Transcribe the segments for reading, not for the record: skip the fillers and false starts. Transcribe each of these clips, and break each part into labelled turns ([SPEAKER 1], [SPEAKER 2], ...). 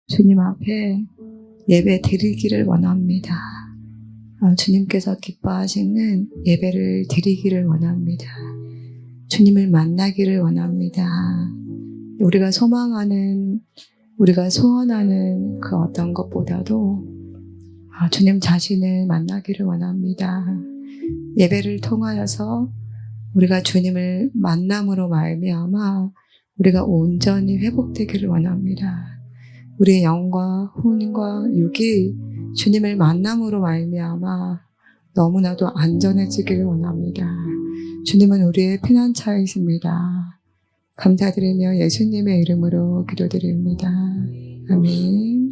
[SPEAKER 1] 주님 앞에 예배 드리기를 원합니다. 주님께서 기뻐하시는 예배를 드리기를 원합니다. 주님을 만나기를 원합니다. 우리가 소망하는, 우리가 소원하는 그 어떤 것보다도 주님 자신을 만나기를 원합니다. 예배를 통하여서 우리가 주님을 만남으로 말미암아 우리가 온전히 회복되기를 원합니다. 우리의 영과 혼과 육이 주님을 만남으로 말미암아 너무나도 안전해지기를 원합니다. 주님은 우리의 피난처이십니다. 감사드리며 예수님의 이름으로 기도드립니다. 아멘.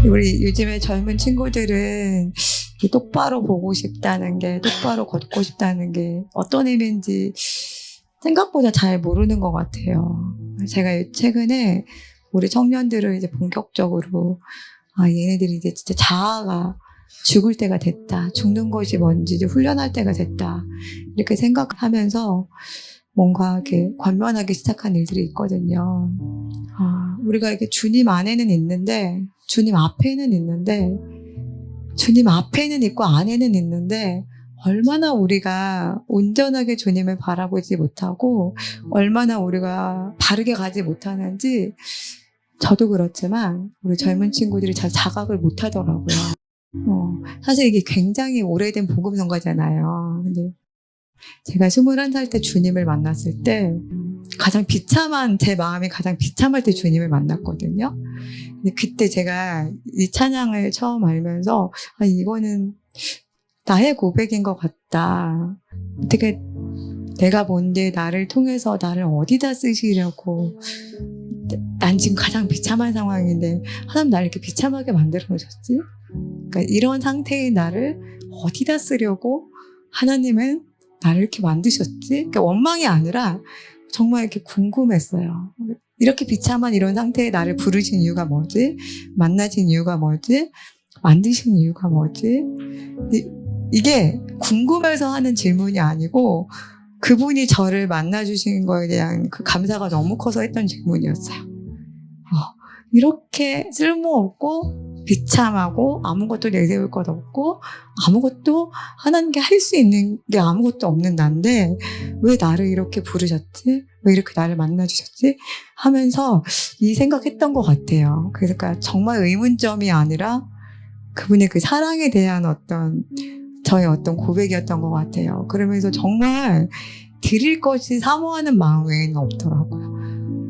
[SPEAKER 1] 우리 요즘에 젊은 친구들은 똑바로 보고 싶다는 게, 똑바로 걷고 싶다는 게 어떤 의미인지 생각보다 잘 모르는 것 같아요. 제가 최근에 우리 청년들을 이제 본격적으로 얘네들이 이제 진짜 자아가 죽을 때가 됐다. 죽는 것이 뭔지 이제 훈련할 때가 됐다. 이렇게 생각하면서 뭔가 이렇게 권면하기 시작한 일들이 있거든요. 우리가 이렇게 주님 안에는 있는데, 주님 앞에는 있는데, 주님 앞에는 있고 안에는 있는데, 얼마나 우리가 온전하게 주님을 바라보지 못하고, 얼마나 우리가 바르게 가지 못하는지, 저도 그렇지만, 우리 젊은 친구들이 잘 자각을 못 하더라고요. 사실 이게 굉장히 오래된 복음성가잖아요. 근데 제가 21살 때 주님을 만났을 때 제 마음이 가장 비참할 때 주님을 만났거든요. 근데 그때 제가 이 찬양을 처음 알면서 이거는 나의 고백인 것 같다. 어떻게 내가 뭔데 나를 통해서 나를 어디다 쓰시려고, 난 지금 가장 비참한 상황인데 하나님 나를 이렇게 비참하게 만들어 놓으셨지? 그러니까 이런 상태의 나를 어디다 쓰려고 하나님은 나를 이렇게 만드셨지? 그러니까 원망이 아니라 정말 이렇게 궁금했어요. 이렇게 비참한 이런 상태의 나를 부르신 이유가 뭐지? 만나신 이유가 뭐지? 만드신 이유가 뭐지? 이게 궁금해서 하는 질문이 아니고 그분이 저를 만나주신 거에 대한 그 감사가 너무 커서 했던 질문이었어요. 이렇게 쓸모없고 비참하고 아무것도 내세울 것 없고 아무것도 하나님께 할 수 있는 게 아무것도 없는 난데 왜 나를 이렇게 부르셨지? 왜 이렇게 나를 만나주셨지? 하면서 이 생각했던 것 같아요. 그러니까 정말 의문점이 아니라 그분의 그 사랑에 대한 저의 어떤 고백이었던 것 같아요. 그러면서 정말 드릴 것이 사모하는 마음 외에는 없더라고요.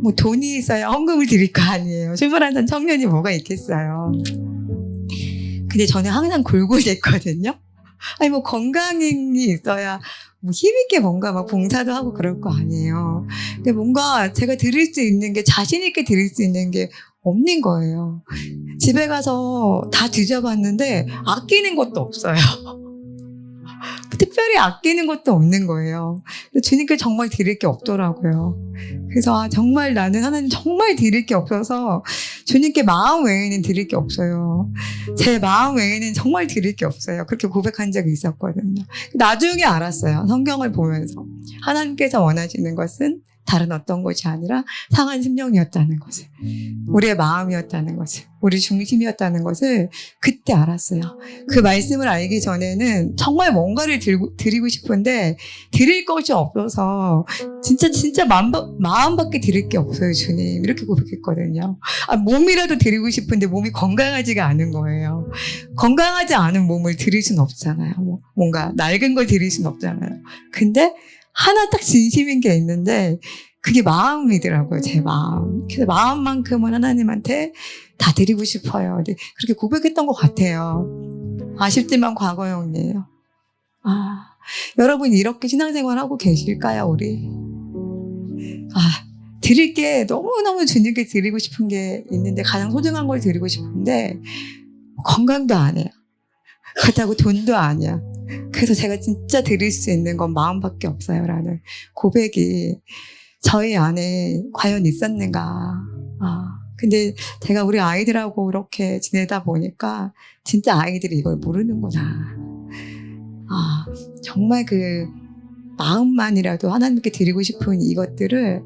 [SPEAKER 1] 뭐 돈이 있어야 헌금을 드릴 거 아니에요. 21살 청년이 뭐가 있겠어요. 근데 저는 항상 골골댔거든요. 뭐 건강이 있어야 뭐 힘있게 뭔가 막 봉사도 하고 그럴 거 아니에요. 근데 뭔가 제가 드릴 수 있는 게, 자신있게 드릴 수 있는 게 없는 거예요. 집에 가서 다 뒤져봤는데 아끼는 것도 없어요. 특별히 아끼는 것도 없는 거예요. 주님께 정말 드릴 게 없더라고요. 그래서 정말 나는 하나님 정말 드릴 게 없어서 주님께 마음 외에는 드릴 게 없어요. 제 마음 외에는 정말 드릴 게 없어요. 그렇게 고백한 적이 있었거든요. 나중에 알았어요. 성경을 보면서 하나님께서 원하시는 것은 다른 어떤 것이 아니라 상한 심령이었다는 것을, 우리의 마음이었다는 것을, 우리 중심이었다는 것을 그때 알았어요. 그 말씀을 알기 전에는 정말 뭔가를 드리고 싶은데 드릴 것이 없어서 진짜 마음밖에 드릴 게 없어요. 주님, 이렇게 고백했거든요. 몸이라도 드리고 싶은데 몸이 건강하지가 않은 거예요. 건강하지 않은 몸을 드릴 수는 없잖아요. 뭔가 낡은 걸 드릴 수는 없잖아요. 근데 하나 딱 진심인 게 있는데 그게 마음이더라고요. 제 마음. 그래서 마음만큼은 하나님한테 다 드리고 싶어요. 그렇게 고백했던 것 같아요. 아쉽지만 과거형이에요. 여러분 이렇게 신앙생활하고 계실까요? 우리? 드릴 게 너무너무 주님께 드리고 싶은 게 있는데, 가장 소중한 걸 드리고 싶은데 건강도 아니에요. 그렇다고 돈도 아니야. 그래서 제가 진짜 드릴 수 있는 건 마음밖에 없어요 라는 고백이 저희 안에 과연 있었는가. 근데 제가 우리 아이들하고 이렇게 지내다 보니까 진짜 아이들이 이걸 모르는구나. 정말 그 마음만이라도 하나님께 드리고 싶은 이것들을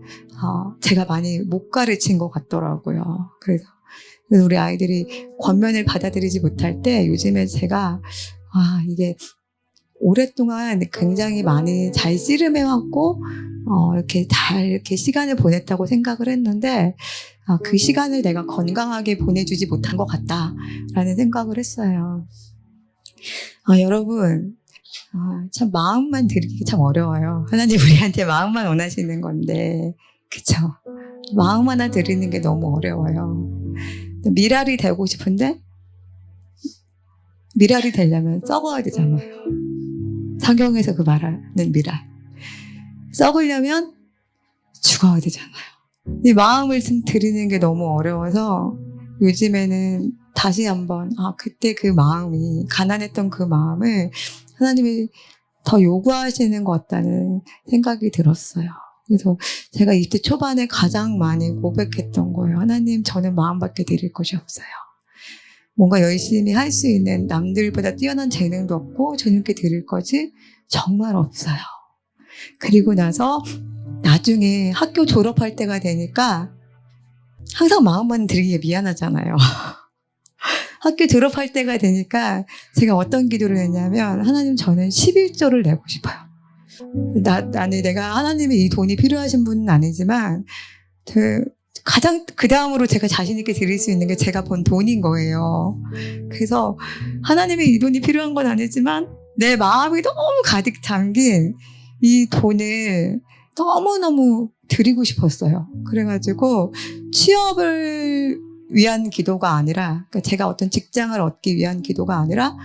[SPEAKER 1] 제가 많이 못 가르친 것 같더라고요. 그래서 그래서 우리 아이들이 권면을 받아들이지 못할 때 요즘에 제가 이게 오랫동안 굉장히 많이 잘 씨름해왔고 이렇게 잘 이렇게 시간을 보냈다고 생각을 했는데 그 시간을 내가 건강하게 보내주지 못한 것 같다라는 생각을 했어요. 여러분 참 마음만 드리기 참 어려워요. 하나님 우리한테 마음만 원하시는 건데 그쵸? 마음 하나 드리는 게 너무 어려워요. 미랄이 되고 싶은데 미랄이 되려면 썩어야 되잖아요. 성경에서 그 말하는 미랄. 썩으려면 죽어야 되잖아요. 이 마음을 좀 드리는 게 너무 어려워서 요즘에는 다시 한번 그때 그 마음이 가난했던 그 마음을 하나님이 더 요구하시는 것 같다는 생각이 들었어요. 그래서 제가 이때 초반에 가장 많이 고백했던 거예요. 하나님 저는 마음밖에 드릴 것이 없어요. 뭔가 열심히 할 수 있는 남들보다 뛰어난 재능도 없고 주님께 드릴 것이 정말 없어요. 그리고 나서 나중에 학교 졸업할 때가 되니까 항상 마음만 드리기에 미안하잖아요. 학교 졸업할 때가 되니까 제가 어떤 기도를 했냐면 하나님 저는 11조를 내고 싶어요. 나는 내가 하나님의 이 돈이 필요하신 분은 아니지만 가장 그 다음으로 제가 자신 있게 드릴 수 있는 게 제가 번 돈인 거예요. 그래서 하나님의 이 돈이 필요한 건 아니지만 내 마음이 너무 가득 잠긴 이 돈을 너무너무 드리고 싶었어요. 그래가지고 취업을 위한 기도가 아니라 그러니까 제가 어떤 직장을 얻기 위한 기도가 아니라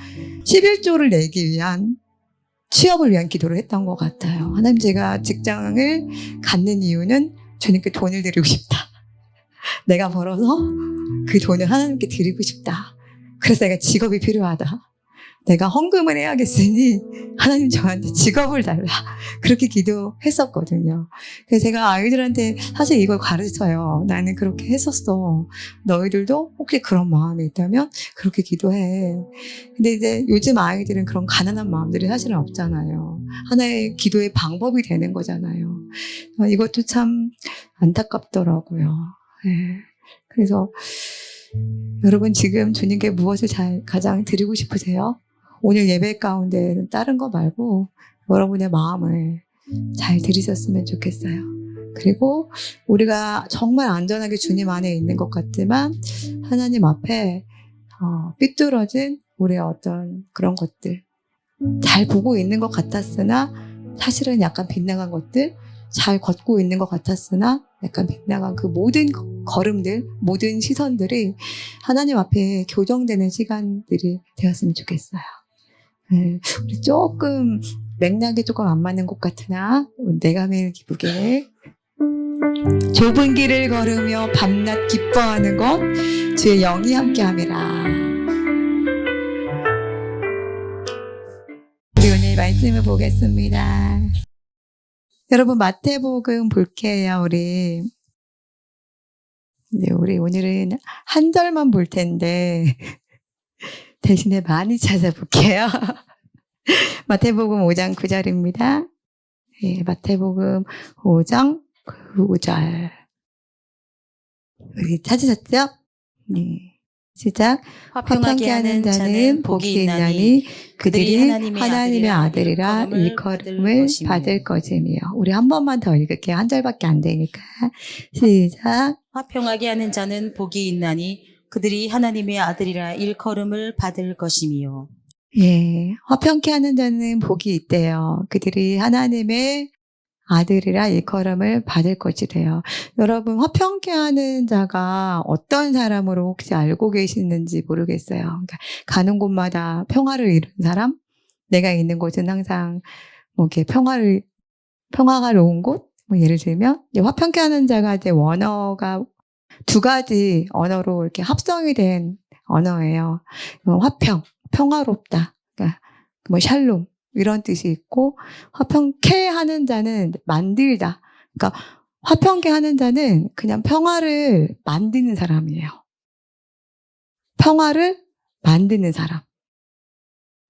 [SPEAKER 1] 11조를 내기 위한 취업을 위한 기도를 했던 것 같아요. 하나님 제가 직장을 갖는 이유는 주님께 돈을 드리고 싶다. 내가 벌어서 그 돈을 하나님께 드리고 싶다. 그래서 내가 직업이 필요하다. 내가 헌금을 해야겠으니 하나님 저한테 직업을 달라. 그렇게 기도했었거든요. 그래서 제가 아이들한테 사실 이걸 가르쳐요. 나는 그렇게 했었어. 너희들도 혹시 그런 마음이 있다면 그렇게 기도해. 근데 이제 요즘 아이들은 그런 가난한 마음들이 사실은 없잖아요. 하나의 기도의 방법이 되는 거잖아요. 이것도 참 안타깝더라고요. 네. 그래서 여러분 지금 주님께 무엇을 가장 드리고 싶으세요? 오늘 예배 가운데 다른 거 말고 여러분의 마음을 잘 드리셨으면 좋겠어요. 그리고 우리가 정말 안전하게 주님 안에 있는 것 같지만 하나님 앞에 삐뚤어진 우리의 어떤 그런 것들 잘 보고 있는 것 같았으나 사실은 약간 빗나간 것들 잘 걷고 있는 것 같았으나 약간 빗나간 그 모든 걸음들, 모든 시선들이 하나님 앞에 교정되는 시간들이 되었으면 좋겠어요. 우리 조금 맥락이 조금 안 맞는 것 같으나 내가 기쁘게 좁은 길을 걸으며 밤낮 기뻐하는 것 주의 영이 함께함이라. 우리 오늘 말씀을 보겠습니다. 여러분 마태복음 볼게요. 우리 오늘은 한 절만 볼 텐데 대신에 많이 찾아볼게요. 마태복음 5장 9절입니다. 네, 마태복음 5장 9절. 우리 찾으셨죠? 네. 시작. 화평케 하는 자는 복이 있나니 그들이 하나님의 아들이라 일컬음을 받을 것이며. 우리 한 번만 더 읽을게요. 한 절밖에 안 되니까. 시작.
[SPEAKER 2] 화평하게 하는 자는 복이 있나니 그들이 하나님의 아들이라 일컬음을 받을 것이며.
[SPEAKER 1] 예, 화평케 하는 자는 복이 있대요. 그들이 하나님의 아들이라 일컬음을 받을 것이래요. 여러분 화평케 하는 자가 어떤 사람으로 혹시 알고 계시는지 모르겠어요. 그러니까 가는 곳마다 평화를 이룬 사람, 내가 있는 곳은 항상 뭐 이렇게 평화가 놓은 곳, 뭐 예를 들면 이제 화평케 하는 자가 이제 원어가 두 가지 언어로 이렇게 합성이 된 언어예요. 화평, 평화롭다, 그러니까 뭐 샬롬. 이런 뜻이 있고 화평케 하는 자는 만들다. 그러니까 화평케 하는 자는 그냥 평화를 만드는 사람이에요. 평화를 만드는 사람.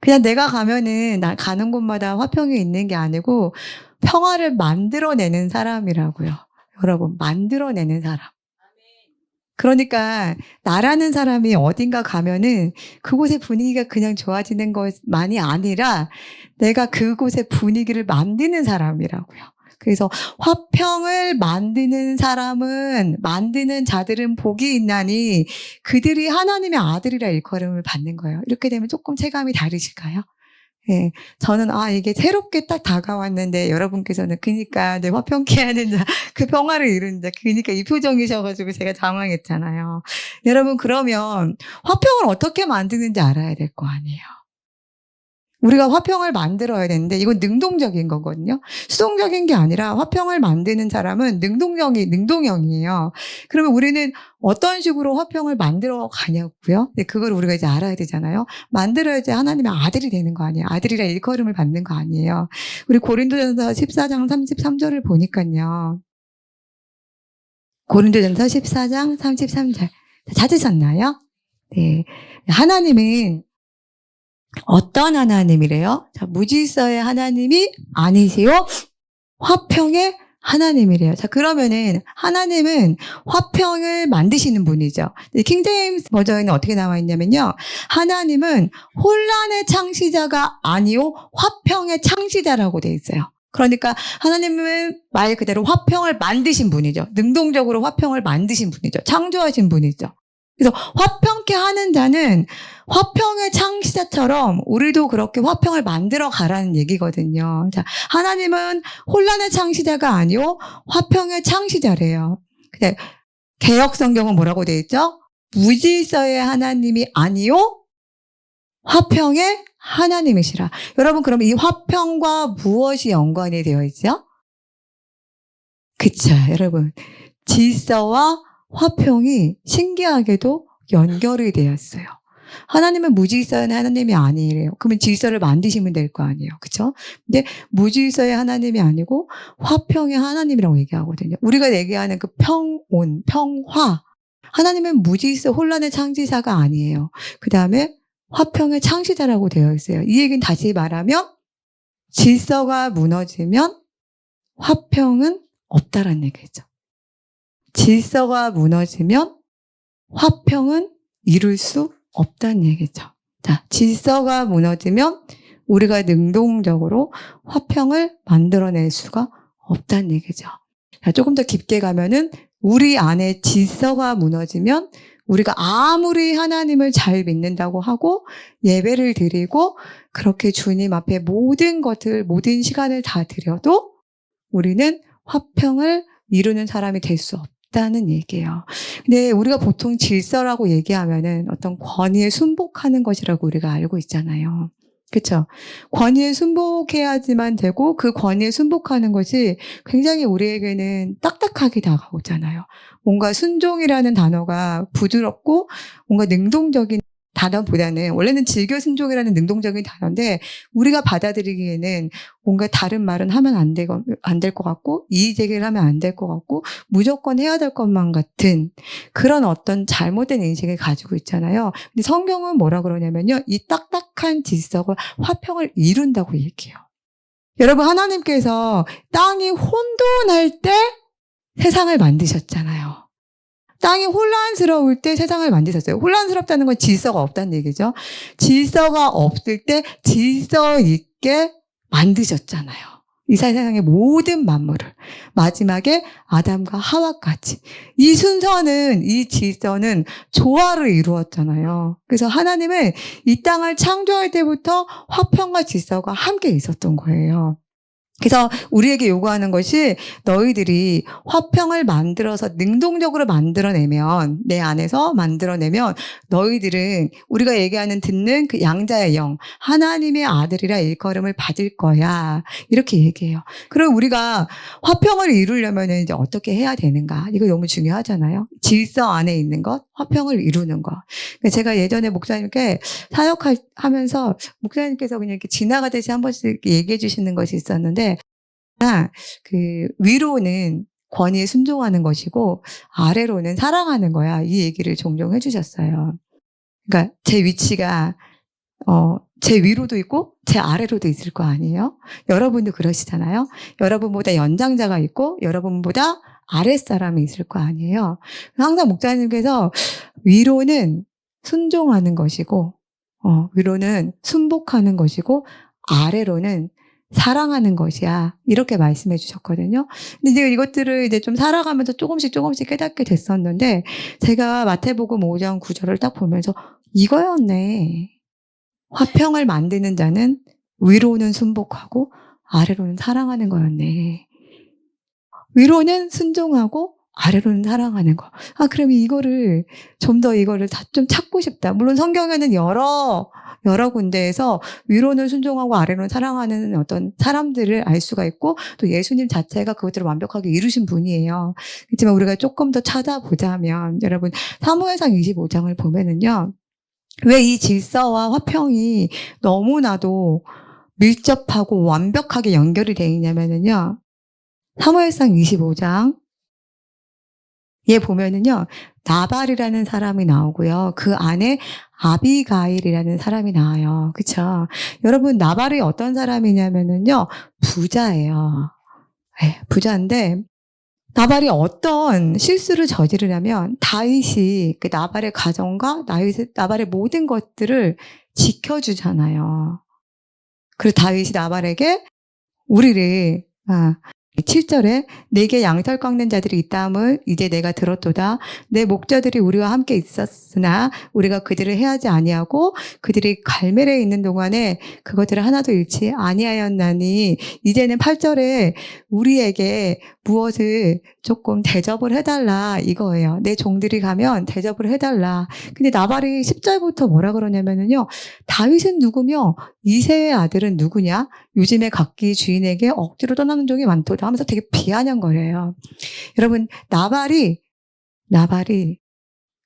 [SPEAKER 1] 그냥 내가 가면은 나 가는 곳마다 화평이 있는 게 아니고 평화를 만들어내는 사람이라고요. 여러분 만들어내는 사람. 그러니까 나라는 사람이 어딘가 가면은 그곳의 분위기가 그냥 좋아지는 것만이 아니라 내가 그곳의 분위기를 만드는 사람이라고요. 그래서 화평을 만드는 만드는 자들은 복이 있나니 그들이 하나님의 아들이라 일컬음을 받는 거예요. 이렇게 되면 조금 체감이 다르실까요? 예, 저는 이게 새롭게 딱 다가왔는데 여러분께서는 그니까 내 화평케 하는 자, 그 평화를 이루는 자, 그니까 이 표정이셔가지고 제가 당황했잖아요. 여러분 그러면 화평을 어떻게 만드는지 알아야 될 거 아니에요. 우리가 화평을 만들어야 되는데 이건 능동적인 거거든요. 수동적인 게 아니라 화평을 만드는 사람은 능동형이에요. 그러면 우리는 어떤 식으로 화평을 만들어 가냐고요? 그걸 우리가 이제 알아야 되잖아요. 만들어야지 하나님의 아들이 되는 거 아니에요. 아들이라 일컬음을 받는 거 아니에요. 우리 고린도전서 14장 33절을 보니까요. 고린도전서 14장 33절 찾으셨나요? 네. 하나님은 어떤 하나님이래요? 자, 무질서의 하나님이 아니세요? 화평의 하나님이래요. 자, 그러면은 하나님은 화평을 만드시는 분이죠. 킹제임스 버전에는 어떻게 나와 있냐면요. 하나님은 혼란의 창시자가 아니요 화평의 창시자라고 돼 있어요. 그러니까 하나님은 말 그대로 화평을 만드신 분이죠. 능동적으로 화평을 만드신 분이죠. 창조하신 분이죠. 그래서 화평케 하는 자는 화평의 창시자처럼 우리도 그렇게 화평을 만들어 가라는 얘기거든요. 자, 하나님은 혼란의 창시자가 아니요 화평의 창시자래요. 근데 개역 성경은 뭐라고 되어 있죠? 무질서의 하나님이 아니요 화평의 하나님이시라. 여러분 그럼 이 화평과 무엇이 연관이 되어 있죠? 그쵸, 여러분. 질서와 화평이 신기하게도 연결이 되었어요. 하나님은 무질서의 하나님이 아니래요. 그러면 질서를 만드시면 될 거 아니에요. 그렇죠? 근데 무질서의 하나님이 아니고 화평의 하나님이라고 얘기하거든요. 우리가 얘기하는 그 평온, 평화. 하나님은 무질서 혼란의 창시자가 아니에요. 그다음에 화평의 창시자라고 되어 있어요. 이 얘기는 다시 말하면 질서가 무너지면 화평은 없다라는 얘기죠. 질서가 무너지면 화평은 이룰 수 없다는 얘기죠. 자, 질서가 무너지면 우리가 능동적으로 화평을 만들어낼 수가 없다는 얘기죠. 자, 조금 더 깊게 가면은 우리 안에 질서가 무너지면 우리가 아무리 하나님을 잘 믿는다고 하고 예배를 드리고 그렇게 주님 앞에 모든 시간을 다 드려도 우리는 화평을 이루는 사람이 될 수 없다는 얘기예요. 근데 우리가 보통 질서라고 얘기하면은 어떤 권위에 순복하는 것이라고 우리가 알고 있잖아요. 그렇죠? 권위에 순복해야지만 되고 그 권위에 순복하는 것이 굉장히 우리에게는 딱딱하게 다가오잖아요. 뭔가 순종이라는 단어가 부드럽고 뭔가 능동적인 단어보다는 원래는 즐겨 순종이라는 능동적인 단어인데 우리가 받아들이기에는 뭔가 다른 말은 하면 안 될 것 같고 이의제기를 하면 안 될 것 같고 무조건 해야 될 것만 같은 그런 어떤 잘못된 인식을 가지고 있잖아요. 근데 성경은 뭐라 그러냐면요. 이 딱딱한 질서가 화평을 이룬다고 얘기해요. 여러분 하나님께서 땅이 혼돈할 때 세상을 만드셨잖아요. 땅이 혼란스러울 때 세상을 만드셨어요. 혼란스럽다는 건 질서가 없다는 얘기죠. 질서가 없을 때 질서 있게 만드셨잖아요. 이 세상의 모든 만물을. 마지막에 아담과 하와까지. 이 순서는, 이 질서는 조화를 이루었잖아요. 그래서 하나님은 이 땅을 창조할 때부터 화평과 질서가 함께 있었던 거예요. 그래서 우리에게 요구하는 것이 너희들이 화평을 만들어서 능동적으로 만들어내면 내 안에서 만들어내면 너희들은 우리가 얘기하는 듣는 그 양자의 영 하나님의 아들이라 일컬음을 받을 거야 이렇게 얘기해요. 그럼 우리가 화평을 이루려면 이제 어떻게 해야 되는가 이거 너무 중요하잖아요. 질서 안에 있는 것 화평을 이루는 것. 제가 예전에 목사님께 사역하면서 목사님께서 그냥 이렇게 지나가듯이 한 번씩 얘기해 주시는 것이 있었는데 그 위로는 권위에 순종하는 것이고 아래로는 사랑하는 거야. 이 얘기를 종종 해주셨어요. 그러니까 제 위치가 제 위로도 있고 제 아래로도 있을 거 아니에요? 여러분도 그러시잖아요. 여러분보다 연장자가 있고 여러분보다 아랫사람이 있을 거 아니에요. 항상 목사님께서 위로는 순종하는 것이고 위로는 순복하는 것이고 아래로는 사랑하는 것이야. 이렇게 말씀해 주셨거든요. 근데 이제 이것들을 이제 좀 살아가면서 조금씩 깨닫게 됐었는데 제가 마태복음 5장 9절을 딱 보면서 이거였네. 화평을 만드는 자는 위로는 순복하고 아래로는 사랑하는 거였네. 위로는 순종하고 아래로는 사랑하는 거. 그럼 이거를 좀 더 이거를 좀 찾고 싶다. 물론 성경에는 여러 군데에서 위로는 순종하고 아래로는 사랑하는 어떤 사람들을 알 수가 있고 또 예수님 자체가 그것들을 완벽하게 이루신 분이에요. 그렇지만 우리가 조금 더 찾아보자면 여러분 사무엘상 25장을 보면은요. 왜 이 질서와 화평이 너무나도 밀접하고 완벽하게 연결이 되어 있냐면요. 사무엘상 25장 에 보면은요. 나발이라는 사람이 나오고요. 그 안에 아비가일이라는 사람이 나와요. 그쵸? 여러분 나발이 어떤 사람이냐면은요. 부자예요. 네, 부자인데 나발이 어떤 실수를 저지르냐면 다윗이 그 나발의 가정과 나발의 모든 것들을 지켜주잖아요. 그래서 다윗이 나발에게 우리를 7절에 내게 양털 깎는 자들이 있다함을 이제 내가 들었도다. 내 목자들이 우리와 함께 있었으나 우리가 그들을 해하지 아니하고 그들이 갈멜에 있는 동안에 그것들을 하나도 잃지 아니하였나니 이제는 8절에 우리에게 무엇을 조금 대접을 해달라 이거예요. 내 종들이 가면 대접을 해달라. 근데 나발이 10절부터 뭐라 그러냐면요. 다윗은 누구며 이새의 아들은 누구냐? 요즘에 각기 주인에게 억지로 떠나는 종이 많도다 하면서 되게 비아냥거려요. 여러분 나발이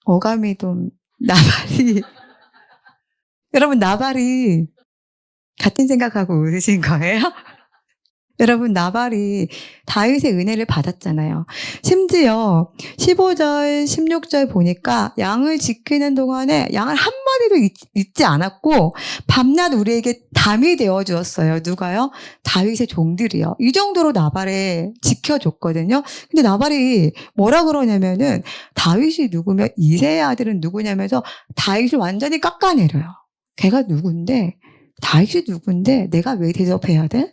[SPEAKER 1] 어감이 좀 나발이 여러분 나발이 같은 생각하고 웃으신 거예요? 여러분 나발이 다윗의 은혜를 받았잖아요. 심지어 15절 16절 보니까 양을 지키는 동안에 양을 한 마리도 잊지 않았고 밤낮 우리에게 담이 되어 주었어요. 누가요? 다윗의 종들이요. 이 정도로 나발에 지켜줬거든요. 근데 나발이 뭐라 그러냐면은 다윗이 누구며 이새의 아들은 누구냐면서 다윗을 완전히 깎아내려요. 걔가 누군데 다윗이 누군데 내가 왜 대접해야 돼?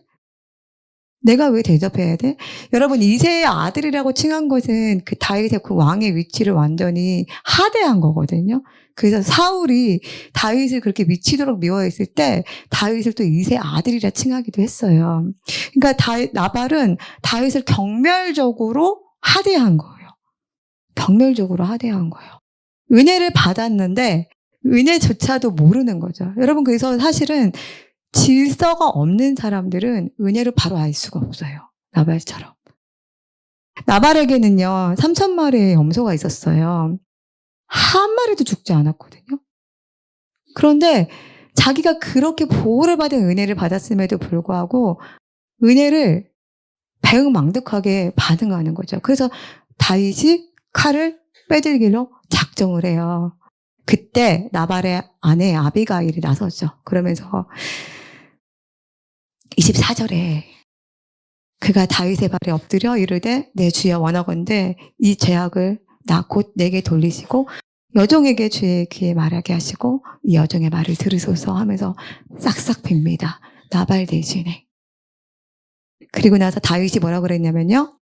[SPEAKER 1] 내가 왜 대접해야 돼? 여러분 이새의 아들이라고 칭한 것은 그 다윗의 그 왕의 위치를 완전히 하대한 거거든요. 그래서 사울이 다윗을 그렇게 미치도록 미워했을 때 다윗을 또 이새의 아들이라 칭하기도 했어요. 그러니까 나발은 다윗을 경멸적으로 하대한 거예요. 경멸적으로 하대한 거예요. 은혜를 받았는데 은혜조차도 모르는 거죠. 여러분 그래서 사실은 질서가 없는 사람들은 은혜를 바로 알 수가 없어요. 나발처럼. 나발에게는요, 3,000마리의 염소가 있었어요. 한 마리도 죽지 않았거든요. 그런데 자기가 그렇게 보호를 받은 은혜를 받았음에도 불구하고 은혜를 배은망덕하게 반응하는 거죠. 그래서 다윗이 칼을 빼들기로 작정을 해요. 그때 나발의 아내 아비가일이 나서죠. 그러면서 24절에 그가 다윗의 발에 엎드려 이르되 내 주여 원하건대 이 죄악을 나 곧 내게 돌리시고 여종에게 주의 귀에 말하게 하시고 이 여종의 말을 들으소서 하면서 싹싹 빕니다. 나발 대신에. 그리고 나서 다윗이 뭐라 그랬냐면요.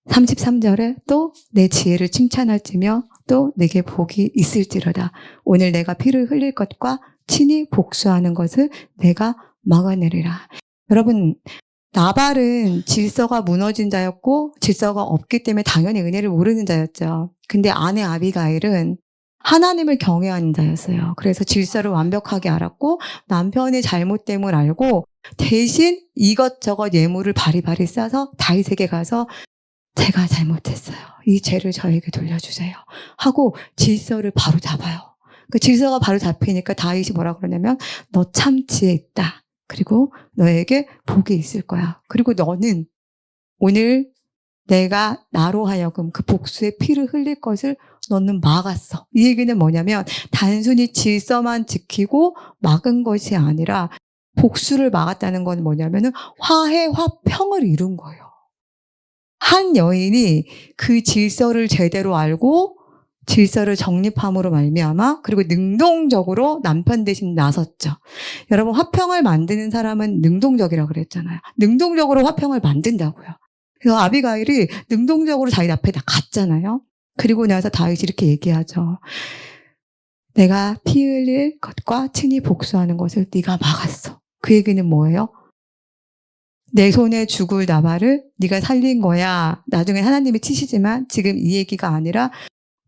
[SPEAKER 1] 33절에 또 내 지혜를 칭찬할지며 또 내게 복이 있을지로다. 오늘 내가 피를 흘릴 것과 친히 복수하는 것을 내가 막아내리라. 여러분 나발은 질서가 무너진 자였고 질서가 없기 때문에 당연히 은혜를 모르는 자였죠. 근데 아내 아비가일은 하나님을 경외하는 자였어요. 그래서 질서를 완벽하게 알았고 남편의 잘못됨을 알고 대신 이것저것 예물을 바리바리 싸서 다윗에게 가서 제가 잘못했어요. 이 죄를 저에게 돌려주세요. 하고 질서를 바로 잡아요. 그 질서가 바로 잡히니까 다윗이 뭐라 그러냐면 너 참 지혜 있다. 그리고 너에게 복이 있을 거야. 그리고 너는 오늘 내가 나로 하여금 그 복수의 피를 흘릴 것을 너는 막았어. 이 얘기는 뭐냐면 단순히 질서만 지키고 막은 것이 아니라 복수를 막았다는 건 뭐냐면은 화해, 화평을 이룬 거예요. 한 여인이 그 질서를 제대로 알고 질서를 정립함으로 말미암아 그리고 능동적으로 남편 대신 나섰죠. 여러분 화평을 만드는 사람은 능동적이라고 그랬잖아요. 능동적으로 화평을 만든다고요. 그래서 아비가일이 능동적으로 자기 앞에 다 갔잖아요. 그리고 나서 다윗이 이렇게 얘기하죠. 내가 피 흘릴 것과 친히 복수하는 것을 네가 막았어. 그 얘기는 뭐예요? 내 손에 죽을 나발을 네가 살린 거야. 나중에 하나님이 치시지만 지금 이 얘기가 아니라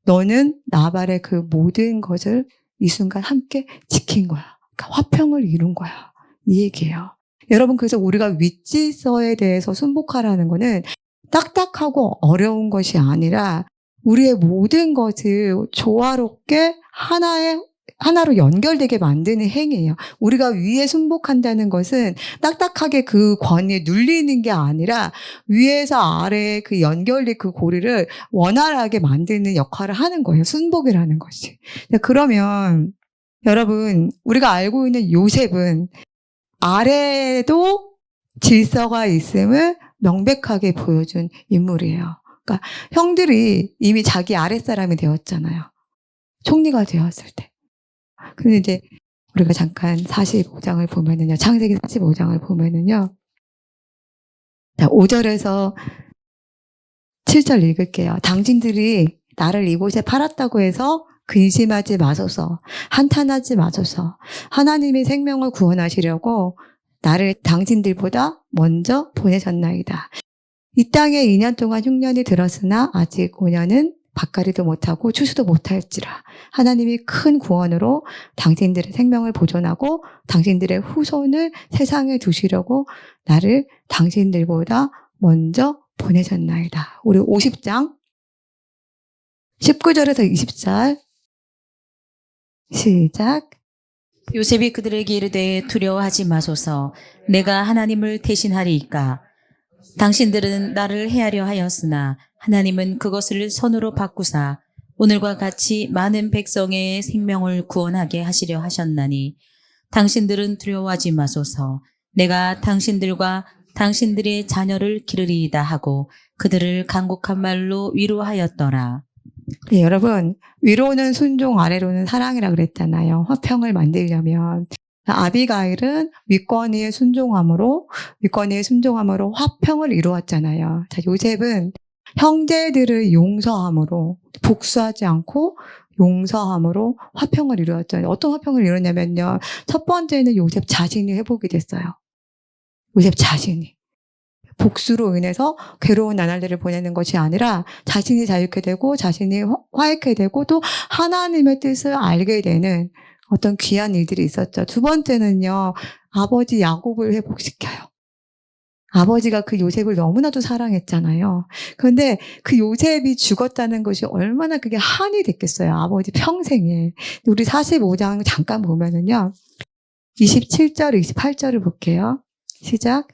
[SPEAKER 1] 너는 나발의 그 모든 것을 이 순간 함께 지킨 거야. 그러니까 화평을 이룬 거야. 이 얘기예요. 여러분 그래서 우리가 윗질서에 대해서 순복하라는 거는 딱딱하고 어려운 것이 아니라 우리의 모든 것을 조화롭게 하나로 연결되게 만드는 행위예요. 우리가 위에 순복한다는 것은 딱딱하게 그 권위에 눌리는 게 아니라 위에서 아래에 그 연결된 그 고리를 원활하게 만드는 역할을 하는 거예요. 순복이라는 것이. 그러면 여러분 우리가 알고 있는 요셉은 아래에도 질서가 있음을 명백하게 보여준 인물이에요. 그러니까 형들이 이미 자기 아랫사람이 되었잖아요. 총리가 되었을 때. 근데 이제 우리가 잠깐 45장을 보면은요. 창세기 45장을 보면은요. 자, 5절에서 7절 읽을게요. 당신들이 나를 이곳에 팔았다고 해서 근심하지 마소서. 한탄하지 마소서. 하나님의 생명을 구원하시려고 나를 당신들보다 먼저 보내셨나이다. 이 땅에 2년 동안 흉년이 들었으나 아직 5년은 밭가리도 못하고 추수도 못할지라. 하나님이 큰 구원으로 당신들의 생명을 보존하고 당신들의 후손을 세상에 두시려고 나를 당신들보다 먼저 보내셨나이다. 우리 50장 19절에서 20절 시작.
[SPEAKER 2] 요셉이 그들에게 이르되 두려워하지 마소서. 내가 하나님을 대신하리이까. 당신들은 나를 해하려 하였으나 하나님은 그것을 선으로 바꾸사 오늘과 같이 많은 백성의 생명을 구원하게 하시려 하셨나니 당신들은 두려워하지 마소서. 내가 당신들과 당신들의 자녀를 기르리이다 하고 그들을 간곡한 말로 위로하였더라.
[SPEAKER 1] 네, 여러분 위로는 순종, 아래로는 사랑이라 그랬잖아요. 화평을 만들려면 아비가일은 윗권위의 순종함으로 화평을 이루었잖아요. 자, 요셉은 형제들을 용서함으로 복수하지 않고 용서함으로 화평을 이루었잖아요. 어떤 화평을 이뤘냐면요. 첫 번째는 요셉 자신이 회복이 됐어요. 요셉 자신이. 복수로 인해서 괴로운 나날들을 보내는 것이 아니라 자신이 자유케 되고 자신이 화해케 되고 또 하나님의 뜻을 알게 되는 어떤 귀한 일들이 있었죠. 두 번째는요. 아버지 야곱을 회복시켜요. 아버지가 그 요셉을 너무나도 사랑했잖아요. 그런데 그 요셉이 죽었다는 것이 얼마나 그게 한이 됐겠어요. 아버지 평생에. 우리 45장 잠깐 보면은요. 27절, 28절을 볼게요. 시작.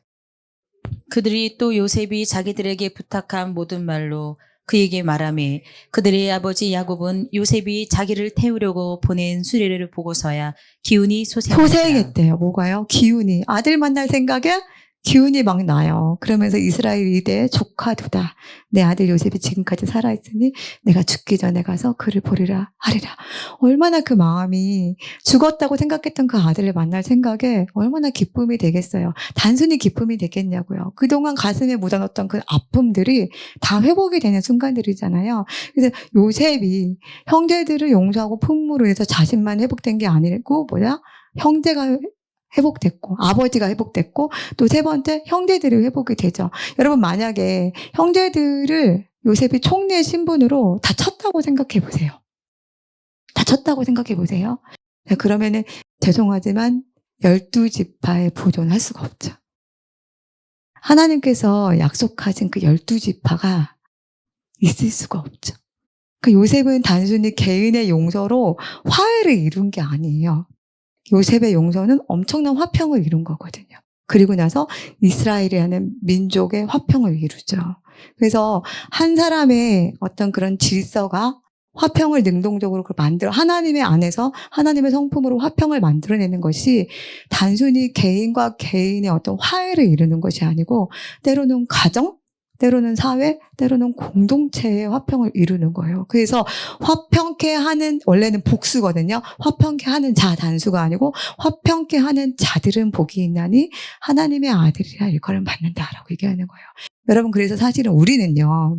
[SPEAKER 2] 그들이 또 요셉이 자기들에게 부탁한 모든 말로 그에게 말하매 그들의 아버지 야곱은 요셉이 자기를 태우려고 보낸 수레를 보고서야 기운이
[SPEAKER 1] 소생했대요. 뭐가요? 기운이. 아들 만날 생각에 기운이 막 나요. 그러면서 이스라엘 이대 조카두다. 내 아들 요셉이 지금까지 살아있으니 내가 죽기 전에 가서 그를 보리라 하리라. 얼마나 그 마음이 죽었다고 생각했던 그 아들을 만날 생각에 얼마나 기쁨이 되겠어요. 단순히 기쁨이 되겠냐고요. 그동안 가슴에 묻어놨던 그 아픔들이 다 회복이 되는 순간들이잖아요. 그래서 요셉이 형제들을 용서하고 품으로 해서 자신만 회복된 게 아니고 형제가 회복됐고 아버지가 회복됐고 또 세 번째 형제들이 회복이 되죠. 여러분 만약에 형제들을 요셉이 총리의 신분으로 다 쳤다고 생각해 보세요. 다 쳤다고 생각해 보세요. 그러면은 죄송하지만 12지파에 보존할 수가 없죠. 하나님께서 약속하신 그 12지파가 있을 수가 없죠. 그 요셉은 단순히 개인의 용서로 화해를 이룬 게 아니에요. 요셉의 용서는 엄청난 화평을 이룬 거거든요. 그리고 나서 이스라엘이라는 민족의 화평을 이루죠. 그래서 한 사람의 어떤 그런 질서가 화평을 능동적으로 만들어 하나님의 안에서 하나님의 성품으로 화평을 만들어내는 것이 단순히 개인과 개인의 어떤 화해를 이루는 것이 아니고 때로는 가정, 때로는 사회, 때로는 공동체의 화평을 이루는 거예요. 그래서 화평케 하는, 원래는 복수거든요. 화평케 하는 자 단수가 아니고 화평케 하는 자들은 복이 있나니 하나님의 아들이라 일컬음 받는다라고 얘기하는 거예요. 여러분, 그래서 사실은 우리는요,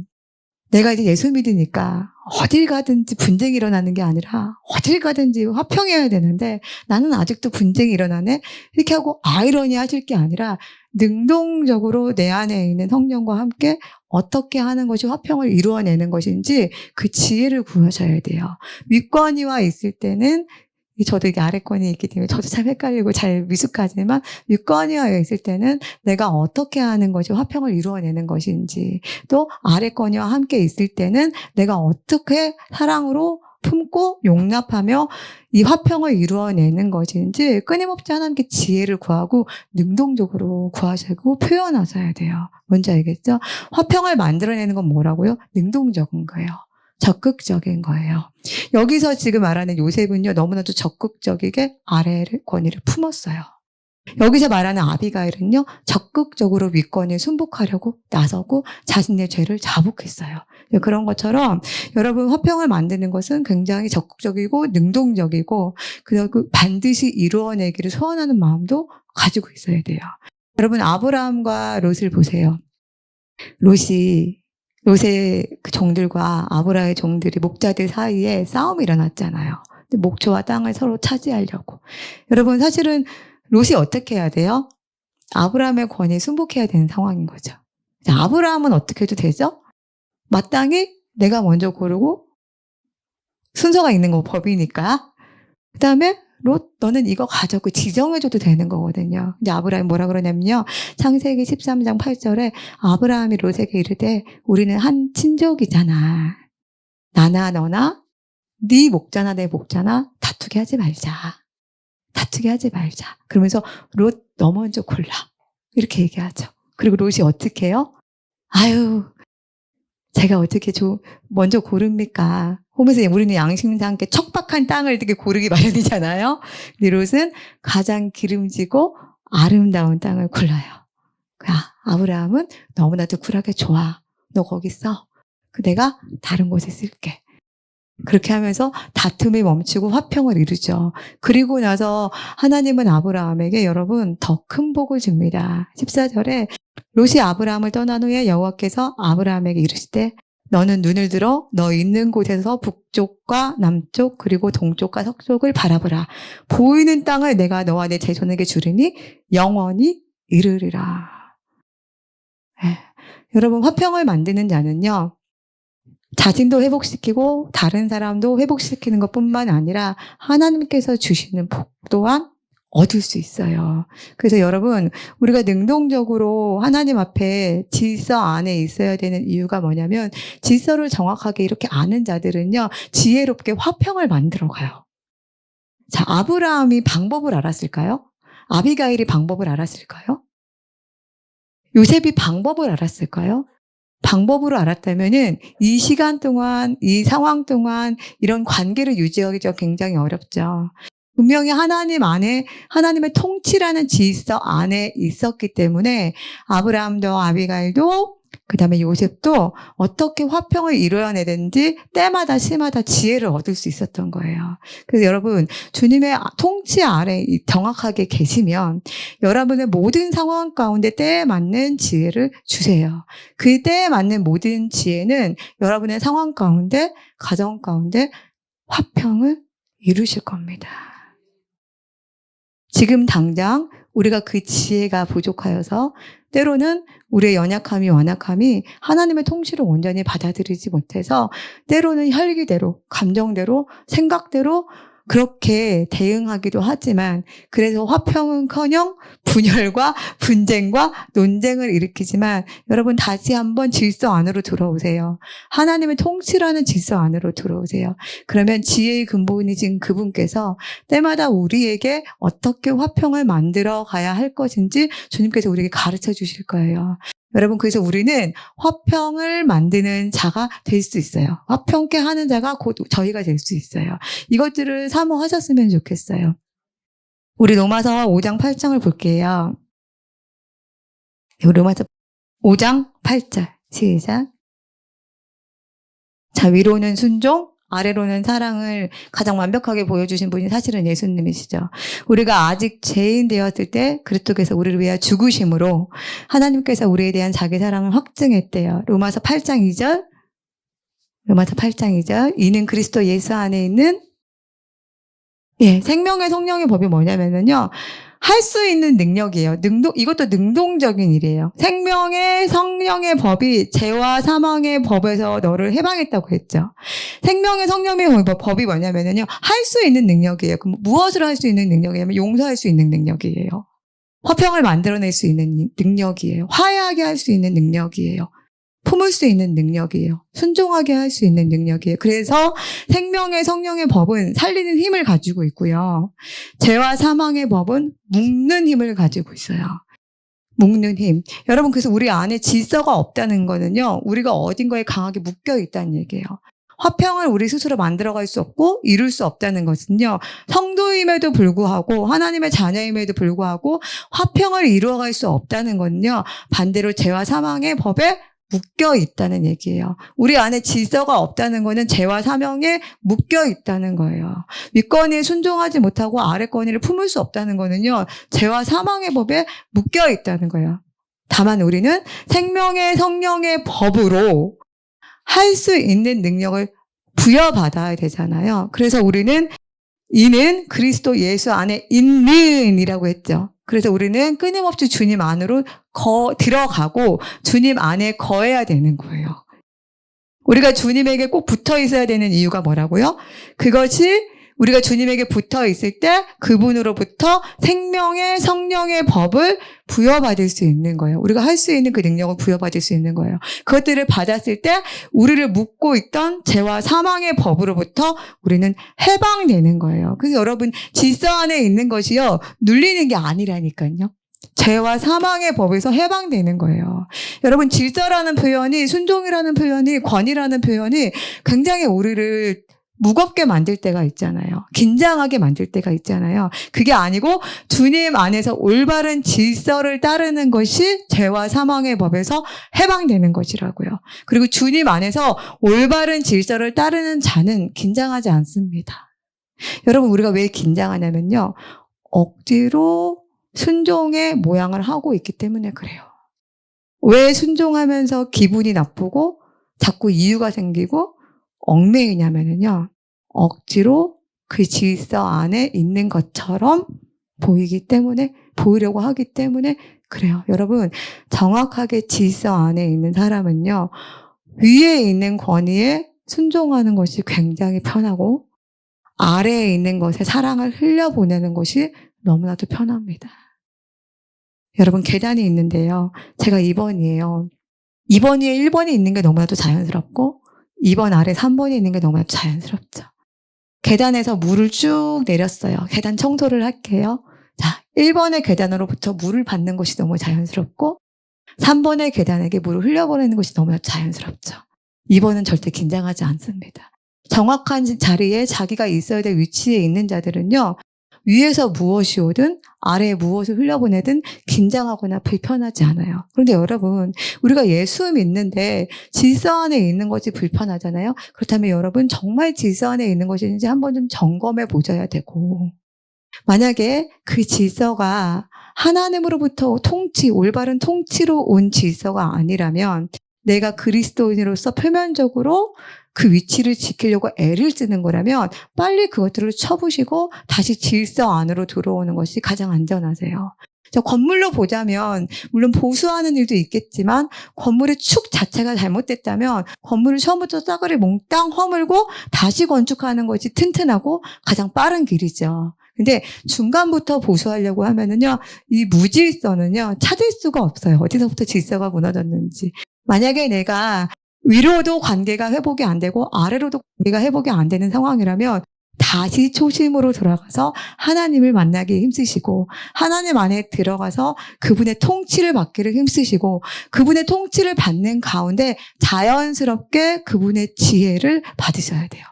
[SPEAKER 1] 내가 이제 예수 믿으니까 어딜 가든지 분쟁이 일어나는 게 아니라 어딜 가든지 화평해야 되는데 나는 아직도 분쟁이 일어나네? 이렇게 하고 아이러니 하실 게 아니라 능동적으로 내 안에 있는 성령과 함께 어떻게 하는 것이 화평을 이루어내는 것인지 그 지혜를 구하셔야 돼요. 윗권위와 있을 때는 저도 이게 아래권이 있기 때문에 저도 참 헷갈리고 잘 미숙하지만 윗권위와 있을 때는 내가 어떻게 하는 것이 화평을 이루어내는 것인지 또 아래권위와 함께 있을 때는 내가 어떻게 사랑으로 품고 용납하며 이 화평을 이루어내는 것인지 끊임없이 하나님께 지혜를 구하고 능동적으로 구하시고 표현하셔야 돼요. 뭔지 알겠죠? 화평을 만들어내는 건 뭐라고요? 능동적인 거예요. 적극적인 거예요. 여기서 지금 말하는 요셉은요, 너무나도 적극적이게 아래의 권위를 품었어요. 여기서 말하는 아비가일은요, 적극적으로 윗권에 순복하려고 나서고 자신의 죄를 자복했어요. 그런 것처럼 여러분, 화평을 만드는 것은 굉장히 적극적이고 능동적이고 그리고 반드시 이루어내기를 소원하는 마음도 가지고 있어야 돼요. 여러분, 아브라함과 롯을 보세요. 롯의 그 종들과 아브라의 종들이 목자들 사이에 싸움이 일어났잖아요. 목초와 땅을 서로 차지하려고. 여러분, 사실은 롯이 어떻게 해야 돼요? 아브라함의 권위에 순복해야 되는 상황인 거죠. 아브라함은 어떻게 해도 되죠? 마땅히 내가 먼저 고르고 순서가 있는 거 법이니까. 그 다음에 롯, 너는 이거 가져고 지정해줘도 되는 거거든요. 근데 아브라함이 뭐라 그러냐면요. 창세기 13장 8절에 아브라함이 롯에게 이르되 우리는 한 친족이잖아. 나나 너나 네 목자나 내 목자나 다투게 하지 말자. 다투게 하지 말자. 그러면서 롯, 너 먼저 골라. 이렇게 얘기하죠. 그리고 롯이 어떻게 해요? 아유, 제가 어떻게 먼저 고릅니까? 호면서 우리는 양심상 함께 척박한 땅을 되게 고르기 마련이잖아요. 근데 롯은 가장 기름지고 아름다운 땅을 골라요. 아브라함은 너무나도 쿨하게 좋아. 너 거기 있어. 내가 다른 곳에 쓸게. 그렇게 하면서 다툼이 멈추고 화평을 이루죠. 그리고 나서 하나님은 아브라함에게 여러분 더 큰 복을 줍니다. 14절에 롯이 아브라함을 떠난 후에 여호와께서 아브라함에게 이르시되 너는 눈을 들어 너 있는 곳에서 북쪽과 남쪽 그리고 동쪽과 서쪽을 바라보라. 보이는 땅을 내가 너와 내 자손에게 주리니 영원히 이르리라. 여러분, 화평을 만드는 자는요, 자신도 회복시키고 다른 사람도 회복시키는 것뿐만 아니라 하나님께서 주시는 복 또한 얻을 수 있어요. 그래서 여러분, 우리가 능동적으로 하나님 앞에 질서 안에 있어야 되는 이유가 뭐냐면 질서를 정확하게 이렇게 아는 자들은요, 지혜롭게 화평을 만들어가요. 자, 아브라함이 방법을 알았을까요? 아비가일이 방법을 알았을까요? 요셉이 방법을 알았을까요? 방법으로 알았다면은 이 시간 동안, 이 상황 동안 이런 관계를 유지하기가 굉장히 어렵죠. 분명히 하나님 안에, 하나님의 통치라는 질서 안에 있었기 때문에 아브라함도 아비가일도 그 다음에 요셉도 어떻게 화평을 이루어내는지 때마다 시마다 지혜를 얻을 수 있었던 거예요. 그래서 여러분, 주님의 통치 아래 정확하게 계시면 여러분의 모든 상황 가운데 때에 맞는 지혜를 주세요. 그 때에 맞는 모든 지혜는 여러분의 상황 가운데, 가정 가운데 화평을 이루실 겁니다. 지금 당장 우리가 그 지혜가 부족하여서 때로는 우리의 연약함이 완악함이 하나님의 통치를 온전히 받아들이지 못해서 때로는 혈기대로, 감정대로, 생각대로 그렇게 대응하기도 하지만 그래서 화평은커녕 분열과 분쟁과 논쟁을 일으키지만 여러분 다시 한번 질서 안으로 들어오세요. 하나님의 통치라는 질서 안으로 들어오세요. 그러면 지혜의 근본이신 그분께서 때마다 우리에게 어떻게 화평을 만들어 가야 할 것인지 주님께서 우리에게 가르쳐 주실 거예요. 여러분 그래서 우리는 화평을 만드는 자가 될 수 있어요. 화평케 하는 자가 곧 저희가 될 수 있어요. 이것들을 사모하셨으면 좋겠어요. 우리 로마서 5장 8장을 볼게요. 로마서 5장 8절 시작. 자, 위로는 순종, 아래로는 사랑을 가장 완벽하게 보여주신 분이 사실은 예수님이시죠. 우리가 아직 죄인 되었을 때 그리스도께서 우리를 위하여 죽으심으로 하나님께서 우리에 대한 자기 사랑을 확증했대요. 로마서 8장 2절. 로마서 8장 2절. 이는 그리스도 예수 안에 있는 생명의 성령의 법이 뭐냐면요. 할 수 있는 능력이에요. 이것도 능동적인 일이에요. 생명의 성령의 법이 죄와 사망의 법에서 너를 해방했다고 했죠. 생명의 성령의 법이 뭐냐면요. 할 수 있는 능력이에요. 그럼 무엇을 할 수 있는 능력이냐면 용서할 수 있는 능력이에요. 화평을 만들어낼 수 있는 능력이에요. 화해하게 할 수 있는 능력이에요. 품을 수 있는 능력이에요. 순종하게 할 수 있는 능력이에요. 그래서 생명의 성령의 법은 살리는 힘을 가지고 있고요. 죄와 사망의 법은 묶는 힘을 가지고 있어요. 묶는 힘. 여러분 그래서 우리 안에 질서가 없다는 거는요. 우리가 어딘가에 강하게 묶여 있다는 얘기예요. 화평을 우리 스스로 만들어갈 수 없고 이룰 수 없다는 것은요. 성도임에도 불구하고 하나님의 자녀임에도 불구하고 화평을 이루어갈 수 없다는 건요. 반대로 죄와 사망의 법에 묶여 있다는 얘기예요. 우리 안에 질서가 없다는 거는 죄와 사명에 묶여 있다는 거예요. 윗권위에 순종하지 못하고 아래권위를 품을 수 없다는 거는요. 죄와 사망의 법에 묶여 있다는 거예요. 다만 우리는 생명의 성령의 법으로 할 수 있는 능력을 부여받아야 되잖아요. 그래서 우리는 이는 그리스도 예수 안에 있는 이라고 했죠. 그래서 우리는 끊임없이 주님 안으로 들어가고 주님 안에 거해야 되는 거예요. 우리가 주님에게 꼭 붙어 있어야 되는 이유가 뭐라고요? 그것이 우리가 주님에게 붙어 있을 때 그분으로부터 생명의 성령의 법을 부여받을 수 있는 거예요. 우리가 할 수 있는 그 능력을 부여받을 수 있는 거예요. 그것들을 받았을 때 우리를 묶고 있던 죄와 사망의 법으로부터 우리는 해방되는 거예요. 그래서 여러분 질서 안에 있는 것이요. 눌리는 게 아니라니까요. 죄와 사망의 법에서 해방되는 거예요. 여러분 질서라는 표현이 순종이라는 표현이 권위라는 표현이 굉장히 우리를 무겁게 만들 때가 있잖아요. 긴장하게 만들 때가 있잖아요. 그게 아니고 주님 안에서 올바른 질서를 따르는 것이 죄와 사망의 법에서 해방되는 것이라고요. 그리고 주님 안에서 올바른 질서를 따르는 자는 긴장하지 않습니다. 여러분 우리가 왜 긴장하냐면요. 억지로 순종의 모양을 하고 있기 때문에 그래요. 왜 순종하면서 기분이 나쁘고 자꾸 이유가 생기고 얽매이냐면요. 억지로 그 질서 안에 있는 것처럼 보이려고 하기 때문에 그래요. 여러분, 정확하게 질서 안에 있는 사람은요. 위에 있는 권위에 순종하는 것이 굉장히 편하고 아래에 있는 것에 사랑을 흘려보내는 것이 너무나도 편합니다. 여러분, 계단이 있는데요. 제가 2번이에요. 2번 위에 1번이 있는 게 너무나도 자연스럽고 2번 아래 3번이 있는 게 너무나도 자연스럽죠. 계단에서 물을 쭉 내렸어요. 계단 청소를 할게요. 자, 1번의 계단으로부터 물을 받는 것이 너무 자연스럽고 3번의 계단에게 물을 흘려보내는 것이 너무나 자연스럽죠. 2번은 절대 긴장하지 않습니다. 정확한 자리에 자기가 있어야 될 위치에 있는 자들은요. 위에서 무엇이 오든 아래에 무엇을 흘려보내든 긴장하거나 불편하지 않아요. 그런데 여러분 우리가 예수 믿는데 질서 안에 있는 것이 불편하잖아요. 그렇다면 여러분 정말 질서 안에 있는 것인지 한번 좀 점검해 보셔야 되고 만약에 그 질서가 하나님으로부터 올바른 통치로 온 질서가 아니라면 내가 그리스도인으로서 표면적으로 그 위치를 지키려고 애를 쓰는 거라면 빨리 그것들을 쳐부시고 다시 질서 안으로 들어오는 것이 가장 안전하세요. 건물로 보자면 물론 보수하는 일도 있겠지만 건물의 축 자체가 잘못됐다면 건물을 처음부터 싸그리 몽땅 허물고 다시 건축하는 것이 튼튼하고 가장 빠른 길이죠. 근데 중간부터 보수하려고 하면은요, 이 무질서는요, 찾을 수가 없어요. 어디서부터 질서가 무너졌는지. 만약에 내가 위로도 관계가 회복이 안 되고 아래로도 관계가 회복이 안 되는 상황이라면 다시 초심으로 돌아가서 하나님을 만나기 힘쓰시고 하나님 안에 들어가서 그분의 통치를 받기를 힘쓰시고 그분의 통치를 받는 가운데 자연스럽게 그분의 지혜를 받으셔야 돼요.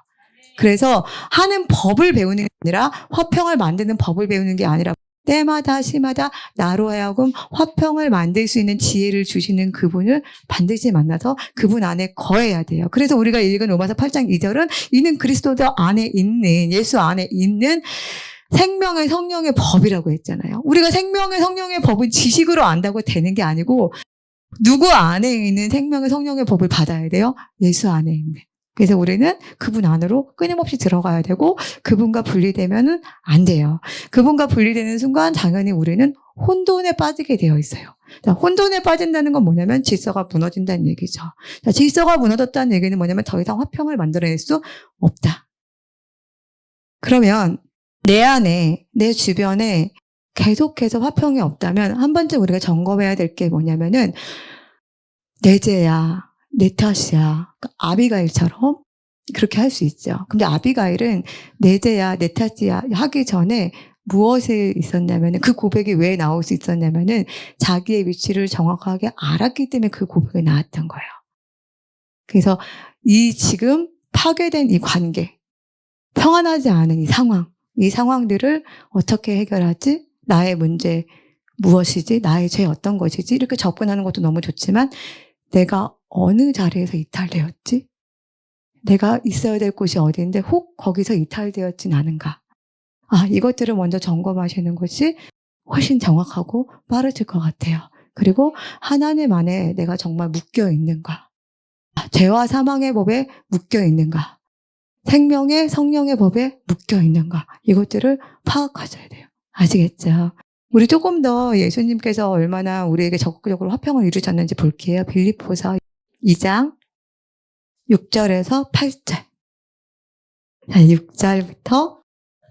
[SPEAKER 1] 그래서 하는 법을 배우는 게 아니라 화평을 만드는 법을 배우는 게 아니라 때마다 시마다 나로 하여금 화평을 만들 수 있는 지혜를 주시는 그분을 반드시 만나서 그분 안에 거해야 돼요. 그래서 우리가 읽은 로마서 8장 2절은 이는 그리스도 안에 있는 예수 안에 있는 생명의 성령의 법이라고 했잖아요. 우리가 생명의 성령의 법은 지식으로 안다고 되는 게 아니고 누구 안에 있는 생명의 성령의 법을 받아야 돼요? 예수 안에 있는. 그래서 우리는 그분 안으로 끊임없이 들어가야 되고 그분과 분리되면은 안 돼요. 그분과 분리되는 순간 당연히 우리는 혼돈에 빠지게 되어 있어요. 자, 혼돈에 빠진다는 건 뭐냐면 질서가 무너진다는 얘기죠. 자, 질서가 무너졌다는 얘기는 뭐냐면 더 이상 화평을 만들어낼 수 없다. 그러면 내 안에, 내 주변에 계속해서 화평이 없다면 한 번쯤 우리가 점검해야 될 게 뭐냐면은 내 죄야. 내 탓이야. 아비가일처럼 그렇게 할 수 있죠. 근데 아비가일은 내 죄야, 내 탓이야 하기 전에 무엇이 있었냐면은 그 고백이 왜 나올 수 있었냐면은 자기의 위치를 정확하게 알았기 때문에 그 고백이 나왔던 거예요. 그래서 이 지금 파괴된 이 관계, 평안하지 않은 이 상황들을 어떻게 해결하지? 나의 문제 무엇이지? 나의 죄 어떤 것이지? 이렇게 접근하는 것도 너무 좋지만 내가 어느 자리에서 이탈되었지? 내가 있어야 될 곳이 어디인데 혹 거기서 이탈되었진 않은가? 이것들을 먼저 점검하시는 것이 훨씬 정확하고 빠르실 것 같아요. 그리고 하나님 안에 내가 정말 묶여 있는가? 죄와 사망의 법에 묶여 있는가? 생명의 성령의 법에 묶여 있는가? 이것들을 파악하셔야 돼요. 아시겠죠? 우리 조금 더 예수님께서 얼마나 우리에게 적극적으로 화평을 이루셨는지 볼게요. 빌립보서 2장 6절에서 8절. 자, 6절부터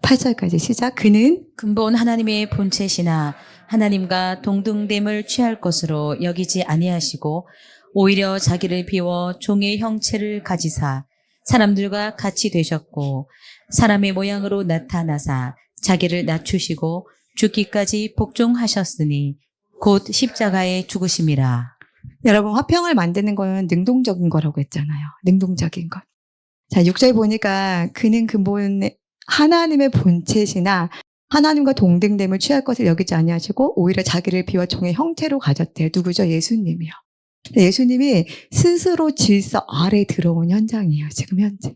[SPEAKER 1] 8절까지 시작. 그는
[SPEAKER 2] 근본 하나님의 본체시나 하나님과 동등됨을 취할 것으로 여기지 아니하시고 오히려 자기를 비워 종의 형체를 가지사 사람들과 같이 되셨고 사람의 모양으로 나타나사 자기를 낮추시고 죽기까지 복종하셨으니 곧 십자가에 죽으심이라.
[SPEAKER 1] 여러분 화평을 만드는 건 능동적인 거라고 했잖아요. 능동적인 것. 자, 6절 보니까 그는 근본 하나님의 본체시나 하나님과 동등됨을 취할 것을 여기지 아니하시고 오히려 자기를 비워 종의 형태로 가졌대요. 누구죠? 예수님이요. 예수님이 스스로 질서 아래 들어온 현장이에요. 지금 현재.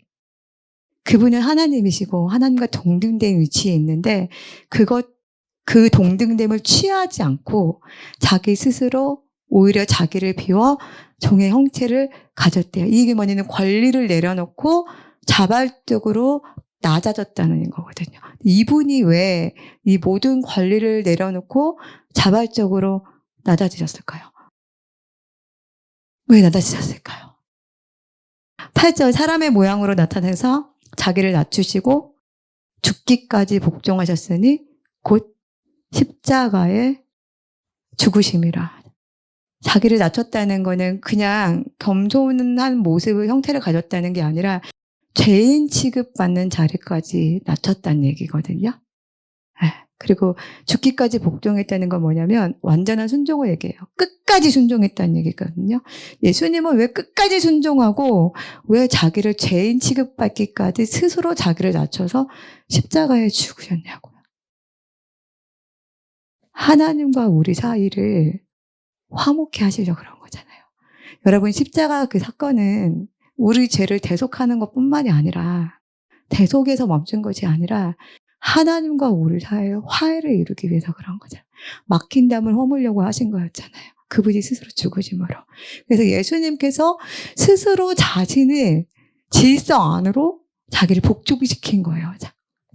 [SPEAKER 1] 그분은 하나님이시고 하나님과 동등된 위치에 있는데 그 동등됨을 취하지 않고 자기 스스로 오히려 자기를 비워 종의 형체를 가졌대요. 이게 뭐냐면 권리를 내려놓고 자발적으로 낮아졌다는 거거든요. 이분이 왜 이 모든 권리를 내려놓고 자발적으로 낮아지셨을까요? 왜 낮아지셨을까요? 8절 사람의 모양으로 나타나서 자기를 낮추시고 죽기까지 복종하셨으니 곧 십자가에 죽으심이라. 자기를 낮췄다는 거는 그냥 겸손한 모습을 형태를 가졌다는 게 아니라 죄인 취급받는 자리까지 낮췄다는 얘기거든요. 그리고 죽기까지 복종했다는 건 뭐냐면 완전한 순종을 얘기해요. 끝까지 순종했다는 얘기거든요. 예수님은 왜 끝까지 순종하고 왜 자기를 죄인 취급받기까지 스스로 자기를 낮춰서 십자가에 죽으셨냐고요. 하나님과 우리 사이를 화목케 하시려고 그런 거잖아요. 여러분 십자가 그 사건은 우리 죄를 대속하는 것뿐만이 아니라 대속에서 멈춘 것이 아니라 하나님과 우리 사이에 화해를 이루기 위해서 그런 거죠. 막힌 담을 허물려고 하신 거였잖아요. 그분이 스스로 죽으심으로. 그래서 예수님께서 스스로 자신을 질서 안으로 자기를 복종시킨 거예요.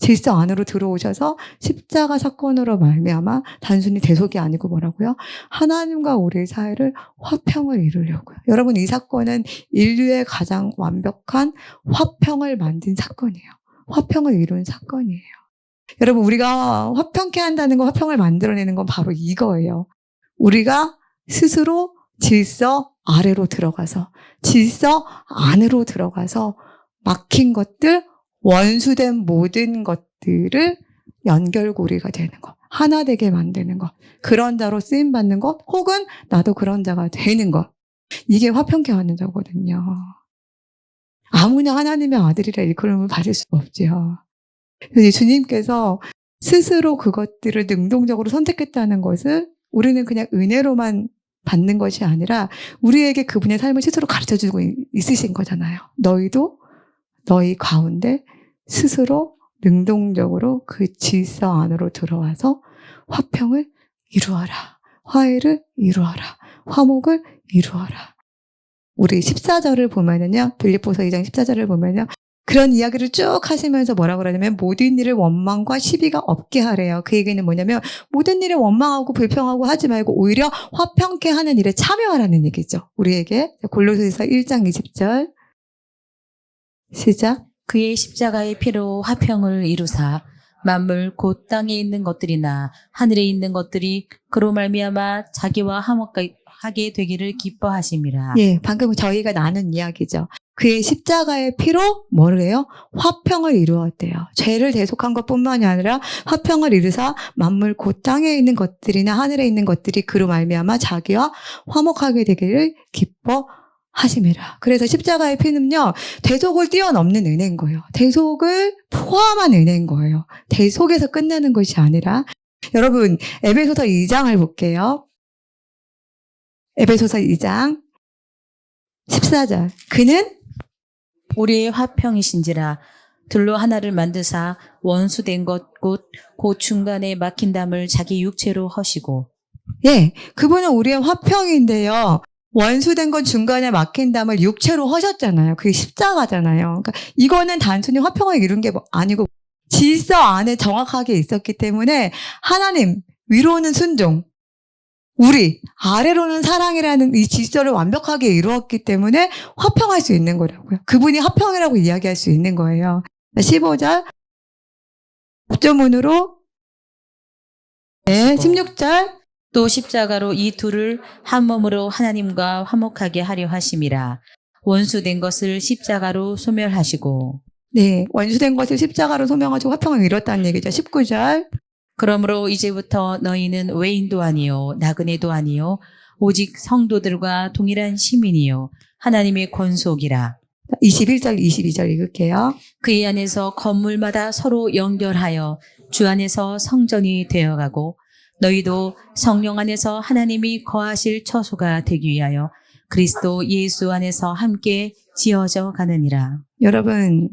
[SPEAKER 1] 질서 안으로 들어오셔서 십자가 사건으로 말미암아 단순히 대속이 아니고 뭐라고요? 하나님과 우리 사이를 화평을 이루려고요. 여러분, 이 사건은 인류의 가장 완벽한 화평을 만든 사건이에요. 화평을 이룬 사건이에요. 여러분, 우리가 화평케 한다는 거, 화평을 만들어내는 건 바로 이거예요. 우리가 스스로 질서 아래로 들어가서, 질서 안으로 들어가서 막힌 것들, 원수된 모든 것들을 연결고리가 되는 것, 하나 되게 만드는 것, 그런 자로 쓰임받는 것, 혹은 나도 그런 자가 되는 것. 이게 화평케 하는 자거든요. 아무나 하나님의 아들이라 일컬음을 받을 수가 없죠. 주님께서 스스로 그것들을 능동적으로 선택했다는 것을 우리는 그냥 은혜로만 받는 것이 아니라 우리에게 그분의 삶을 스스로 가르쳐주고 있으신 거잖아요. 너희도 너희 가운데 스스로 능동적으로 그 질서 안으로 들어와서 화평을 이루어라. 화해를 이루어라. 화목을 이루어라. 우리 14절을 보면은요, 빌립보서 2장 14절을 보면요, 그런 이야기를 쭉 하시면서 뭐라고 그러냐면 모든 일을 원망과 시비가 없게 하래요. 그 얘기는 뭐냐면 모든 일을 원망하고 불평하고 하지 말고 오히려 화평케 하는 일에 참여하라는 얘기죠. 우리에게. 골로새서 1장 20절 시작.
[SPEAKER 2] 그의 십자가의 피로 화평을 이루사 만물 곧 땅에 있는 것들이나 하늘에 있는 것들이 그로 말미암아 자기와 화목하게 되기를 기뻐하심이라.
[SPEAKER 1] 예, 방금 저희가 나눈 이야기죠. 그의 십자가의 피로 뭐를 해요? 화평을 이루었대요. 죄를 대속한 것뿐만이 아니라 화평을 이루사 만물 곧 땅에 있는 것들이나 하늘에 있는 것들이 그로 말미암아 자기와 화목하게 되기를 기뻐하심이라. 그래서 십자가의 피는요, 대속을 뛰어넘는 은혜인 거예요. 대속을 포함한 은혜인 거예요. 대속에서 끝나는 것이 아니라. 여러분, 에베소서 2장을 볼게요. 에베소서 2장 14절. 그는
[SPEAKER 2] 우리의 화평이신지라 들로 하나를 만드사 원수된 것 곧 중간에 막힌 담을 자기 육체로 허시고.
[SPEAKER 1] 예, 그분은 우리의 화평인데요. 원수된 건 중간에 막힌 담을 육체로 허셨잖아요. 그게 십자가잖아요. 그러니까 이거는 단순히 화평을 이룬 게 아니고 질서 안에 정확하게 있었기 때문에 하나님, 위로는 순종, 우리 아래로는 사랑이라는 이 질서를 완벽하게 이루었기 때문에 화평할 수 있는 거라고요. 그분이 화평이라고 이야기할 수 있는 거예요. 15절 법조문으로 네, 16절
[SPEAKER 2] 또 십자가로 이 둘을 한 몸으로 하나님과 화목하게 하려 하심이라. 원수된 것을 십자가로 소멸하시고.
[SPEAKER 1] 네, 원수된 것을 십자가로 소명하시고 화평을 이뤘다는 얘기죠. 19절
[SPEAKER 2] 그러므로 이제부터 너희는 외인도 아니요 나그네도 아니요 오직 성도들과 동일한 시민이요 하나님의 권속이라.
[SPEAKER 1] 21절 22절 읽을게요.
[SPEAKER 2] 그의 안에서 건물마다 서로 연결하여 주 안에서 성전이 되어가고 너희도 성령 안에서 하나님이 거하실 처소가 되기 위하여 그리스도 예수 안에서 함께 지어져 가느니라.
[SPEAKER 1] 여러분,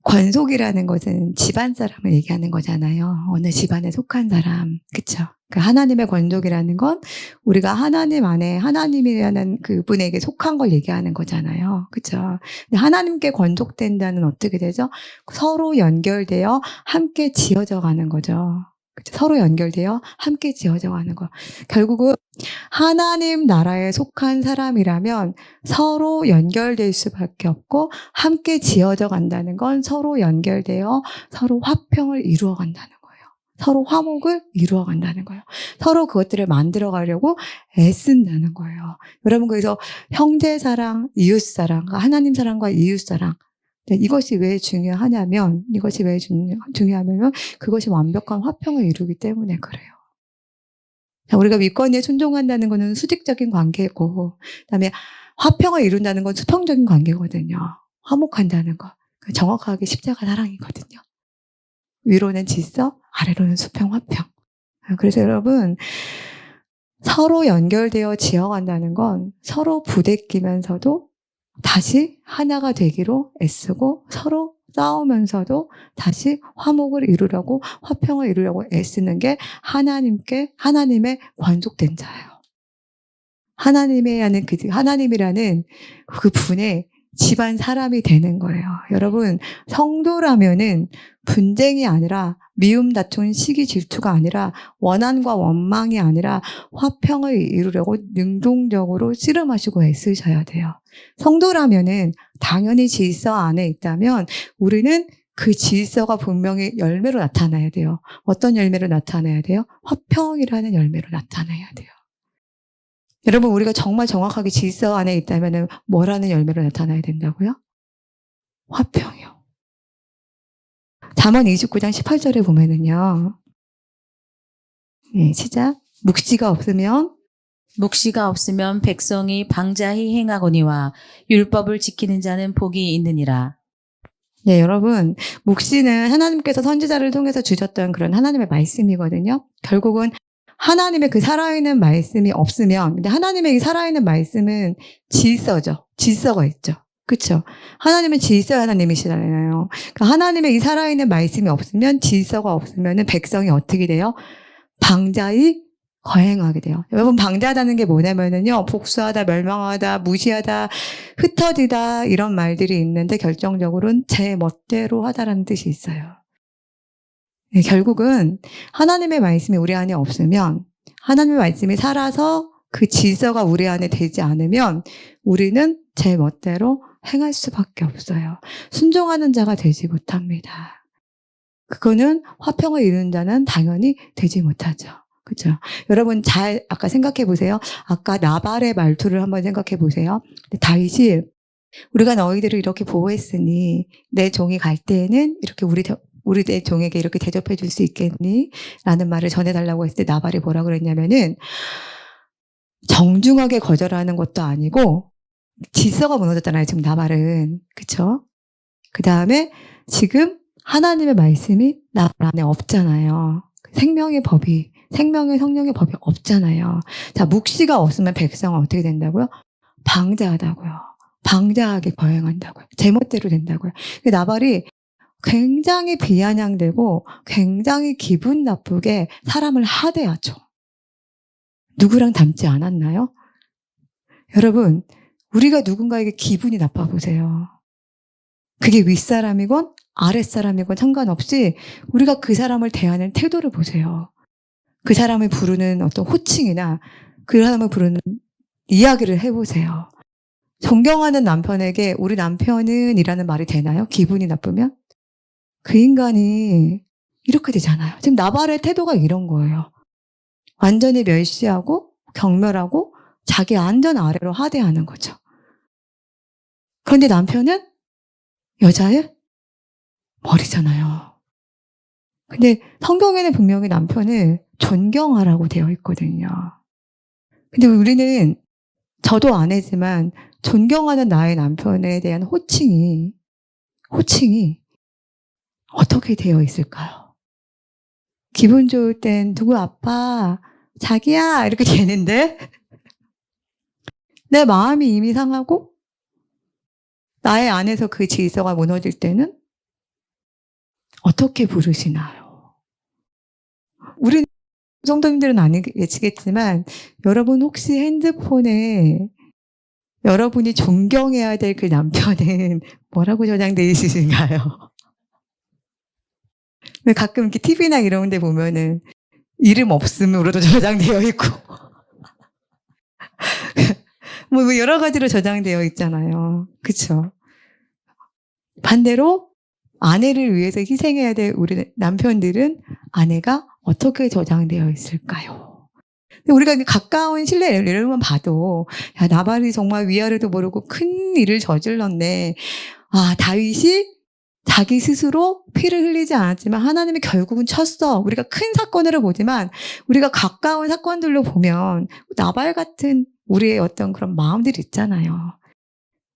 [SPEAKER 1] 권속이라는 것은 집안 사람을 얘기하는 거잖아요. 어느 집안에 속한 사람. 그쵸? 그 하나님의 권속이라는 건 우리가 하나님 안에 하나님이라는 그분에게 속한 걸 얘기하는 거잖아요. 그쵸? 근데 하나님께 권속된다는 어떻게 되죠? 서로 연결되어 함께 지어져 가는 거죠. 그쵸? 서로 연결되어 함께 지어져 가는 거. 결국은 하나님 나라에 속한 사람이라면 서로 연결될 수밖에 없고 함께 지어져 간다는 건 서로 연결되어 서로 화평을 이루어 간다는 거예요. 서로 화목을 이루어 간다는 거예요. 서로 그것들을 만들어 가려고 애쓴다는 거예요. 여러분, 그래서 형제 사랑, 이웃 사랑, 하나님 사랑과 이웃 사랑, 이것이 왜 중요하냐면 그것이 완벽한 화평을 이루기 때문에 그래요. 우리가 위권에 순종한다는 것은 수직적인 관계고, 그다음에 화평을 이룬다는 건 수평적인 관계거든요. 화목한다는 거. 정확하게 십자가 사랑이거든요. 위로는 질서, 아래로는 수평, 화평. 그래서 여러분, 서로 연결되어 지어간다는 건 서로 부대끼면서도 다시 하나가 되기로 애쓰고 서로 싸우면서도 다시 화목을 이루려고 화평을 이루려고 애쓰는 게 하나님의 관속된 자예요. 하나님이라는 그 분의 집안 사람이 되는 거예요. 여러분, 성도라면은 분쟁이 아니라 미움, 다툼, 시기, 질투가 아니라 원한과 원망이 아니라 화평을 이루려고 능동적으로 씨름하시고 애쓰셔야 돼요. 성도라면은 당연히 질서 안에 있다면 우리는 그 질서가 분명히 열매로 나타나야 돼요. 어떤 열매로 나타나야 돼요? 화평이라는 열매로 나타나야 돼요. 여러분, 우리가 정말 정확하게 질서 안에 있다면 뭐라는 열매로 나타나야 된다고요? 화평이요. 잠언 29장 18절에 보면은요. 네, 시작. 묵시가 없으면
[SPEAKER 2] 백성이 방자히 행하거니와 율법을 지키는 자는 복이 있느니라.
[SPEAKER 1] 네, 여러분, 묵시는 하나님께서 선지자를 통해서 주셨던 그런 하나님의 말씀이거든요. 결국은 하나님의 그 살아있는 말씀이 없으면, 근데 하나님의 이 살아있는 말씀은 질서죠. 질서가 있죠. 그렇죠? 하나님은 질서 하나님이시잖아요. 그러니까 하나님의 이 살아있는 말씀이 없으면, 질서가 없으면 백성이 어떻게 돼요? 방자히 거행하게 돼요. 여러분, 방자하다는 게 뭐냐면은요, 복수하다, 멸망하다, 무시하다, 흩어지다 이런 말들이 있는데 결정적으로는 제 멋대로 하다라는 뜻이 있어요. 네, 결국은 하나님의 말씀이 우리 안에 없으면, 하나님의 말씀이 살아서 그 질서가 우리 안에 되지 않으면 우리는 제 멋대로 행할 수밖에 없어요. 순종하는 자가 되지 못합니다. 그거는 화평을 이루는 자는 당연히 되지 못하죠. 그렇죠? 여러분 잘 아까 생각해 보세요. 아까 나발의 말투를 한번 생각해 보세요. 다윗이 우리가 너희들을 이렇게 보호했으니 내 종이 갈 때에는 이렇게 우리 내 종에게 이렇게 대접해 줄 수 있겠니? 라는 말을 전해달라고 했을 때 나발이 뭐라 그랬냐면은 정중하게 거절하는 것도 아니고 질서가 무너졌잖아요. 지금 나발은. 그렇죠? 그 다음에 지금 하나님의 말씀이 나발 안에 없잖아요. 생명의 성령의 법이 없잖아요. 자, 묵시가 없으면 백성은 어떻게 된다고요? 방자하다고요. 방자하게 거행한다고요. 제멋대로 된다고요. 나발이 굉장히 비아냥되고 굉장히 기분 나쁘게 사람을 하대하죠. 누구랑 닮지 않았나요? 여러분, 우리가 누군가에게 기분이 나빠 보세요. 그게 윗사람이건 아랫사람이건 상관없이 우리가 그 사람을 대하는 태도를 보세요. 그 사람을 부르는 어떤 호칭이나 그 사람을 부르는 이야기를 해보세요. 존경하는 남편에게 우리 남편은 이라는 말이 되나요? 기분이 나쁘면? 그 인간이 이렇게 되잖아요. 지금 나발의 태도가 이런 거예요. 완전히 멸시하고 경멸하고 자기 안전 아래로 하대하는 거죠. 그런데 남편은 여자의 머리잖아요. 근데 성경에는 분명히 남편을 존경하라고 되어 있거든요. 근데 우리는 저도 아내지만 존경하는 나의 남편에 대한 호칭이 어떻게 되어 있을까요? 기분 좋을 땐 누구 아빠, 자기야 이렇게 되는데 내 마음이 이미 상하고 나의 안에서 그 질서가 무너질 때는 어떻게 부르시나요? 우리는 성도님들은 아니겠지만 여러분 혹시 핸드폰에 여러분이 존경해야 될 그 남편은 뭐라고 저장되어 있으신가요? 가끔 이렇게 TV나 이런 데 보면은 이름 없음으로도 저장되어 있고 뭐 여러 가지로 저장되어 있잖아요. 그렇죠? 반대로 아내를 위해서 희생해야 될 우리 남편들은 아내가 어떻게 저장되어 있을까요? 우리가 가까운 신뢰 예를만 봐도 야, 나발이 정말 위아래도 모르고 큰 일을 저질렀네. 아, 다윗이 자기 스스로 피를 흘리지 않았지만 하나님이 결국은 쳤어. 우리가 큰 사건으로 보지만 우리가 가까운 사건들로 보면 나발 같은 우리의 어떤 그런 마음들이 있잖아요.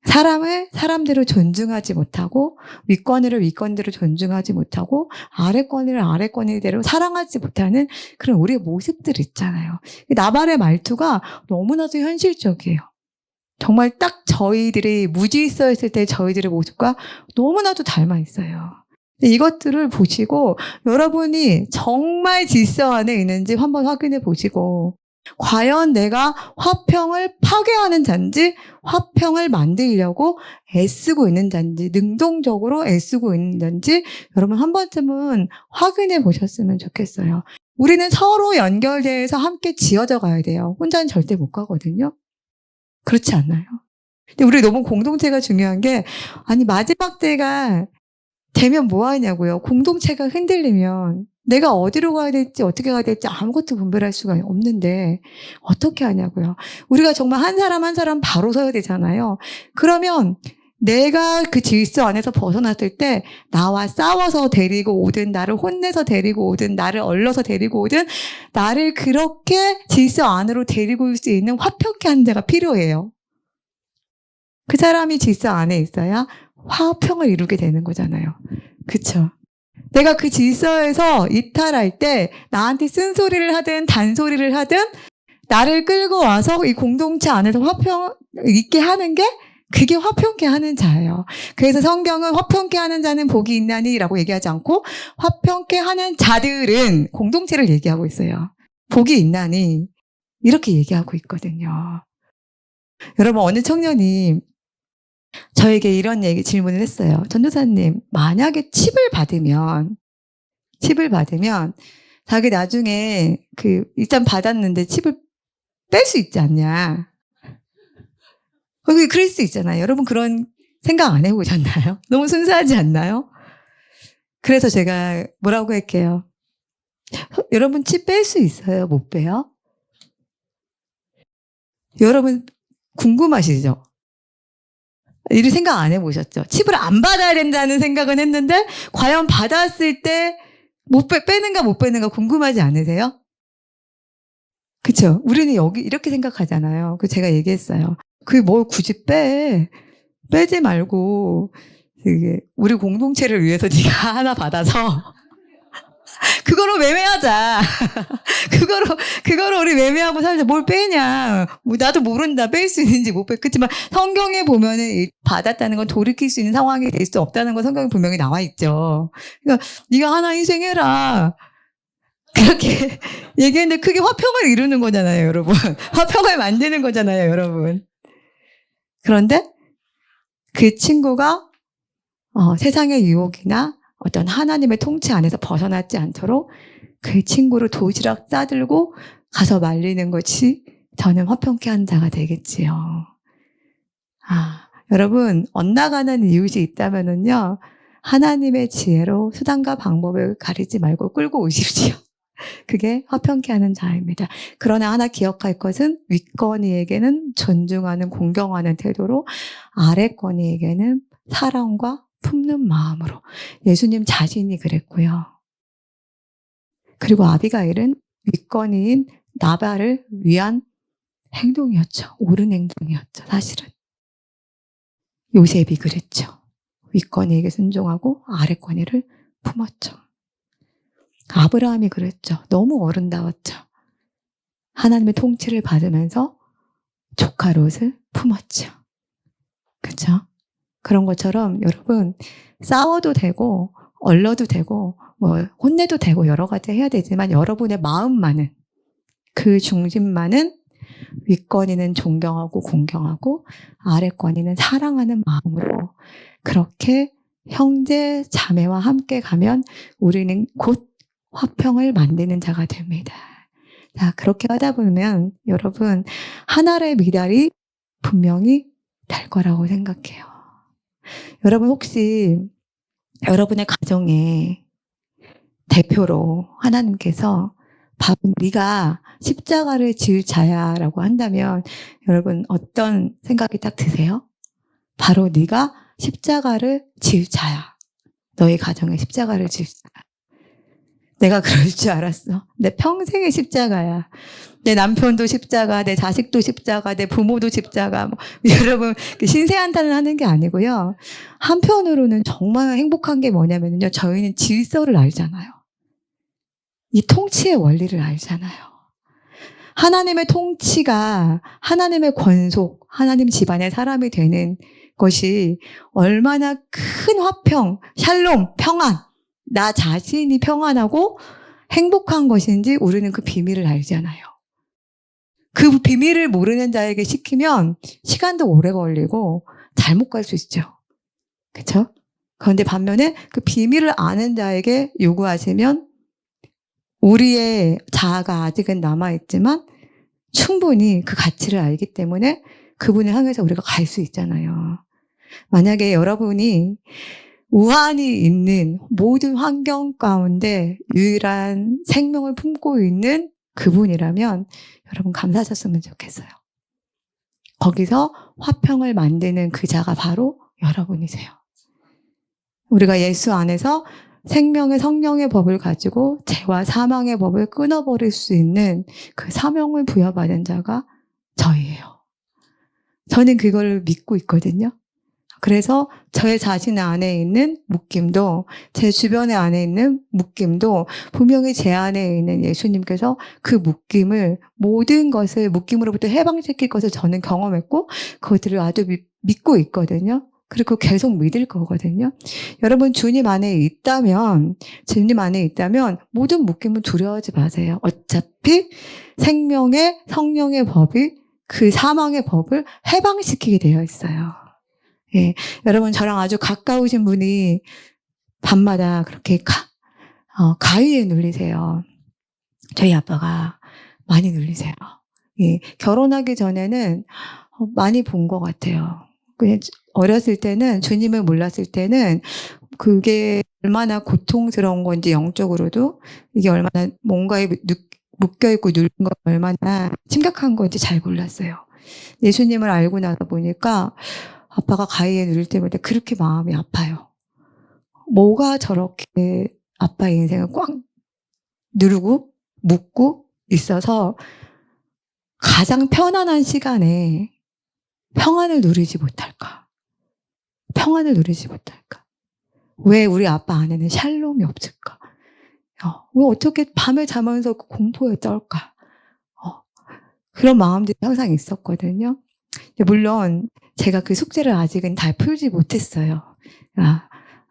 [SPEAKER 1] 사람을 사람대로 존중하지 못하고 윗권위를 윗권대로 존중하지 못하고 아랫권위를 아랫권위대로 사랑하지 못하는 그런 우리의 모습들 있잖아요. 나발의 말투가 너무나도 현실적이에요. 정말 딱 저희들이 무질서 했을 때 저희들의 모습과 너무나도 닮아 있어요. 이것들을 보시고 여러분이 정말 질서 안에 있는지 한번 확인해 보시고 과연 내가 화평을 파괴하는 자인지 화평을 만들려고 애쓰고 있는 자인지 능동적으로 애쓰고 있는 자인지 여러분 한 번쯤은 확인해 보셨으면 좋겠어요. 우리는 서로 연결돼서 함께 지어져 가야 돼요. 혼자는 절대 못 가거든요. 그렇지 않나요? 근데 우리 너무 공동체가 중요한 게 아니 마지막 때가 되면 뭐 하냐고요. 공동체가 흔들리면 내가 어디로 가야 될지 어떻게 가야 될지 아무것도 분별할 수가 없는데 어떻게 하냐고요. 우리가 정말 한 사람 한 사람 바로 서야 되잖아요. 그러면 내가 그 질서 안에서 벗어났을 때 나와 싸워서 데리고 오든 나를 혼내서 데리고 오든 나를 얼러서 데리고 오든 나를 그렇게 질서 안으로 데리고 올 수 있는 화평케 하는 자가 필요해요. 그 사람이 질서 안에 있어야 화평을 이루게 되는 거잖아요. 그쵸? 내가 그 질서에서 이탈할 때 나한테 쓴소리를 하든 단소리를 하든 나를 끌고 와서 이 공동체 안에서 화평 있게 하는 게 그게 화평케 하는 자예요. 그래서 성경은 화평케 하는 자는 복이 있나니 라고 얘기하지 않고 화평케 하는 자들은 공동체를 얘기하고 있어요. 복이 있나니 이렇게 얘기하고 있거든요. 여러분 어느 청년이 저에게 이런 질문을 했어요. 전도사님, 만약에 칩을 받으면 자기 나중에 일단 받았는데 칩을 뺄 수 있지 않냐. 그럴 수 있잖아요. 여러분 그런 생각 안 해보셨나요? 너무 순수하지 않나요? 그래서 제가 뭐라고 할게요. 여러분 칩 뺄 수 있어요? 못 빼요? 여러분 궁금하시죠? 이런 생각 안 해보셨죠? 칩을 안 받아야 된다는 생각은 했는데 과연 받았을 때 빼는가 못 빼는가 궁금하지 않으세요? 그쵸? 우리는 여기 이렇게 생각하잖아요. 제가 얘기했어요. 뭘 굳이 빼지 말고 우리 공동체를 위해서 네가 하나 받아서 그거로 매매하자. 그거로 우리 매매하고 살자. 뭘 빼냐. 나도 모른다. 뺄 수 있는지 못 뺄. 그렇지만 성경에 보면은 받았다는 건 돌이킬 수 있는 상황이 될 수 없다는 건 성경에 분명히 나와 있죠. 그러니까 네가 하나 희생해라. 그렇게 얘기했는데 그게 화평을 이루는 거잖아요, 여러분. 화평을 만드는 거잖아요, 여러분. 그런데 그 친구가 세상의 유혹이나 어떤 하나님의 통치 안에서 벗어나지 않도록 그 친구를 도시락 싸들고 가서 말리는 것이 저는 화평케 하는 자가 되겠지요. 여러분 엇나가는 이웃이 있다면은요 하나님의 지혜로 수단과 방법을 가리지 말고 끌고 오십시오. 그게 화평케 하는 자입니다. 그러나 하나 기억할 것은 윗건이에게는 존중하는 공경하는 태도로 아랫건이에게는 사랑과 품는 마음으로. 예수님 자신이 그랬고요. 그리고 아비가일은 윗건이인 나발을 위한 행동이었죠. 옳은 행동이었죠. 사실은. 요셉이 그랬죠. 윗건이에게 순종하고 아랫건이를 품었죠. 아브라함이 그랬죠. 너무 어른다웠죠. 하나님의 통치를 받으면서 조카 롯을 품었죠. 그렇죠? 그런 것처럼 여러분 싸워도 되고 얼러도 되고 혼내도 되고 여러 가지 해야 되지만 여러분의 마음만은 그 중심만은 윗건이는 존경하고 공경하고 아랫건이는 사랑하는 마음으로 그렇게 형제 자매와 함께 가면 우리는 곧 화평을 만드는 자가 됩니다. 자, 그렇게 하다 보면 여러분 하나의 미랄이 분명히 될 거라고 생각해요. 여러분 혹시 여러분의 가정에 대표로 하나님께서 바로 네가 십자가를 질 자야라고 한다면 여러분 어떤 생각이 딱 드세요? 바로 네가 십자가를 질 자야. 너희 가정에 십자가를 질 자야. 내가 그럴 줄 알았어. 내 평생의 십자가야. 내 남편도 십자가, 내 자식도 십자가, 내 부모도 십자가. 여러분 신세한탄을 하는 게 아니고요. 한편으로는 정말 행복한 게 뭐냐면요. 저희는 질서를 알잖아요. 이 통치의 원리를 알잖아요. 하나님의 통치가 하나님의 권속, 하나님 집안의 사람이 되는 것이 얼마나 큰 화평, 샬롬, 평안, 나 자신이 평안하고 행복한 것인지 우리는 그 비밀을 알잖아요. 그 비밀을 모르는 자에게 시키면 시간도 오래 걸리고 잘못 갈 수 있죠. 그렇죠? 그런데 반면에 그 비밀을 아는 자에게 요구하시면 우리의 자아가 아직은 남아있지만 충분히 그 가치를 알기 때문에 그분을 향해서 우리가 갈 수 있잖아요. 만약에 여러분이 우한이 있는 모든 환경 가운데 유일한 생명을 품고 있는 그분이라면 여러분 감사하셨으면 좋겠어요. 거기서 화평을 만드는 그 자가 바로 여러분이세요. 우리가 예수 안에서 생명의 성령의 법을 가지고 죄와 사망의 법을 끊어버릴 수 있는 그 사명을 부여받은 자가 저희예요. 저는 그걸 믿고 있거든요. 그래서 저의 자신 안에 있는 묶임도 제 주변에 안에 있는 묶임도 분명히 제 안에 있는 예수님께서 그 묶임을 모든 것을 묶임으로부터 해방시킬 것을 저는 경험했고 그것들을 아주 믿고 있거든요. 그리고 계속 믿을 거거든요. 여러분 주님 안에 있다면 모든 묶임은 두려워하지 마세요. 어차피 생명의 성령의 법이 그 사망의 법을 해방시키게 되어 있어요. 예, 여러분 저랑 아주 가까우신 분이 밤마다 그렇게 가위에 눌리세요. 저희 아빠가 많이 눌리세요. 예, 결혼하기 전에는 많이 본 것 같아요. 그냥 어렸을 때는 주님을 몰랐을 때는 그게 얼마나 고통스러운 건지 영적으로도 이게 얼마나 뭔가에 묶여있고 눌린 거 얼마나 심각한 건지 잘 몰랐어요. 예수님을 알고 나서 보니까 아빠가 가위에 누를 때마다 그렇게 마음이 아파요. 뭐가 저렇게 아빠의 인생을 꽉 누르고 묶고 있어서 가장 편안한 시간에 평안을 누리지 못할까? 평안을 누리지 못할까? 왜 우리 아빠 안에는 샬롬이 없을까? 왜 어떻게 밤에 자면서 공포에 떨까? 그런 마음들이 항상 있었거든요. 물론 제가 그 숙제를 아직은 다 풀지 못했어요.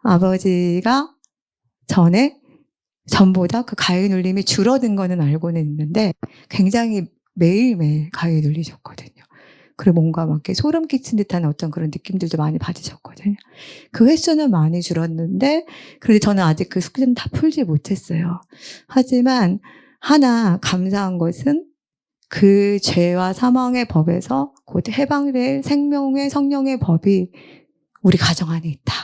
[SPEAKER 1] 아버지가 전보다 그 가위 눌림이 줄어든 거는 알고는 있는데 굉장히 매일매일 가위 눌리셨거든요. 그리고 뭔가 막 이렇게 소름 끼친 듯한 어떤 그런 느낌들도 많이 받으셨거든요. 그 횟수는 많이 줄었는데 그래도 저는 아직 그 숙제는 다 풀지 못했어요. 하지만 하나 감사한 것은 그 죄와 사망의 법에서 곧 해방될 생명의 성령의 법이 우리 가정 안에 있다.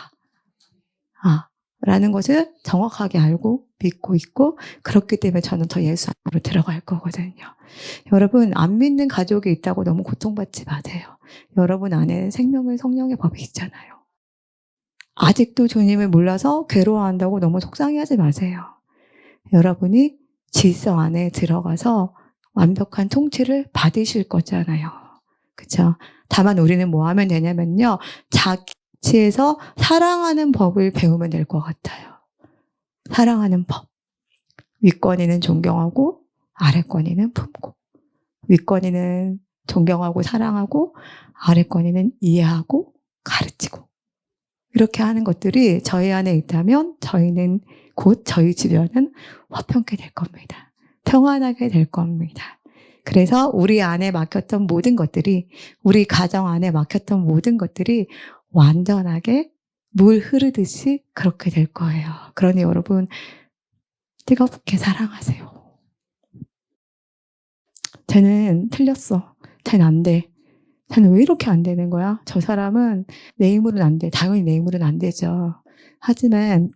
[SPEAKER 1] 라는 것을 정확하게 알고 믿고 있고 그렇기 때문에 저는 더 예수 안으로 들어갈 거거든요. 여러분 안 믿는 가족이 있다고 너무 고통받지 마세요. 여러분 안에 생명의 성령의 법이 있잖아요. 아직도 주님을 몰라서 괴로워한다고 너무 속상해하지 마세요. 여러분이 질서 안에 들어가서 완벽한 통치를 받으실 거잖아요. 그렇죠? 다만 우리는 뭐 하면 되냐면요. 자기에서 사랑하는 법을 배우면 될 것 같아요. 사랑하는 법. 윗권위는 존경하고 아랫권위는 품고. 윗권위는 존경하고 사랑하고 아랫권위는 이해하고 가르치고. 이렇게 하는 것들이 저희 안에 있다면 저희는 곧 저희 주변은 화평케 될 겁니다. 평안하게 될 겁니다. 그래서 우리 안에 막혔던 모든 것들이 우리 가정 안에 막혔던 모든 것들이 완전하게 물 흐르듯이 그렇게 될 거예요. 그러니 여러분 뜨겁게 사랑하세요. 쟤는 틀렸어. 쟤는 안 돼. 쟤는 왜 이렇게 안 되는 거야? 저 사람은 내 힘으로는 안 돼. 당연히 내 힘으로는 안 되죠. 하지만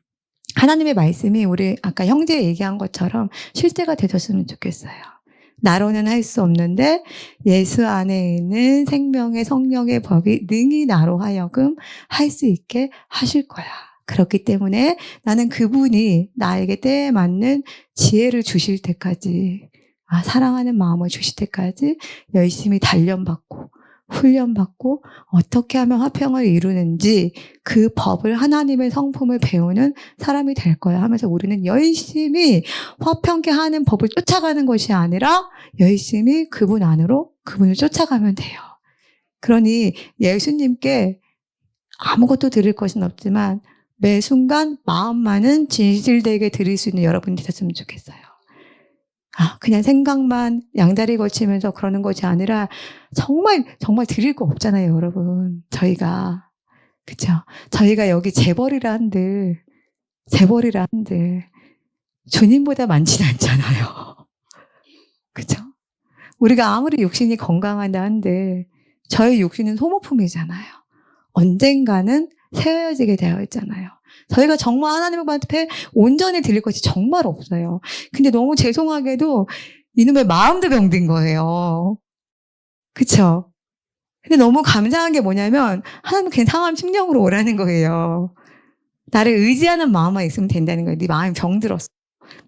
[SPEAKER 1] 하나님의 말씀이 우리 아까 형제 얘기한 것처럼 실제가 되셨으면 좋겠어요. 나로는 할 수 없는데 예수 안에 있는 생명의 성령의 법이 능히 나로 하여금 할 수 있게 하실 거야. 그렇기 때문에 나는 그분이 나에게 때에 맞는 지혜를 주실 때까지 사랑하는 마음을 주실 때까지 열심히 단련받고 훈련받고 어떻게 하면 화평을 이루는지 그 법을 하나님의 성품을 배우는 사람이 될 거야 하면서 우리는 열심히 화평케 하는 법을 쫓아가는 것이 아니라 열심히 그분 안으로 그분을 쫓아가면 돼요. 그러니 예수님께 아무것도 드릴 것은 없지만 매 순간 마음만은 진실되게 드릴 수 있는 여러분이 되셨으면 좋겠어요. 그냥 생각만 양다리 걸치면서 그러는 것이 아니라 정말 드릴 거 없잖아요, 여러분. 저희가. 그쵸? 저희가 여기 재벌이라 한들 주님보다 많진 않잖아요. 그쵸? 우리가 아무리 육신이 건강하다 한들 저희 육신은 소모품이잖아요. 언젠가는 세워지게 되어 있잖아요. 저희가 정말 하나님 앞에 온전히 드릴 것이 정말 없어요. 근데 너무 죄송하게도 이놈의 마음도 병든 거예요. 그쵸? 근데 너무 감사한 게 뭐냐면 하나님 그냥 상함 심령으로 오라는 거예요. 나를 의지하는 마음만 있으면 된다는 거예요. 네 마음이 병들었어.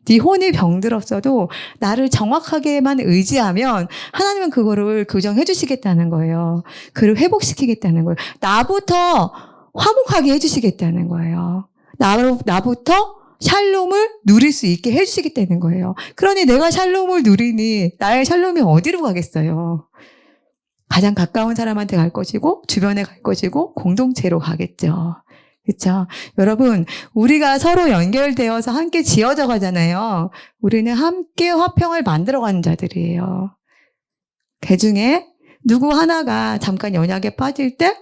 [SPEAKER 1] 네 혼이 병들었어도 나를 정확하게만 의지하면 하나님은 그거를 교정해 주시겠다는 거예요. 그를 회복시키겠다는 거예요. 나부터 화목하게 해주시겠다는 거예요. 나부터 샬롬을 누릴 수 있게 해주시겠다는 거예요. 그러니 내가 샬롬을 누리니 나의 샬롬이 어디로 가겠어요? 가장 가까운 사람한테 갈 것이고 주변에 갈 것이고 공동체로 가겠죠. 그렇죠? 여러분, 우리가 서로 연결되어서 함께 지어져 가잖아요. 우리는 함께 화평을 만들어가는 자들이에요. 그 중에 누구 하나가 잠깐 연약에 빠질 때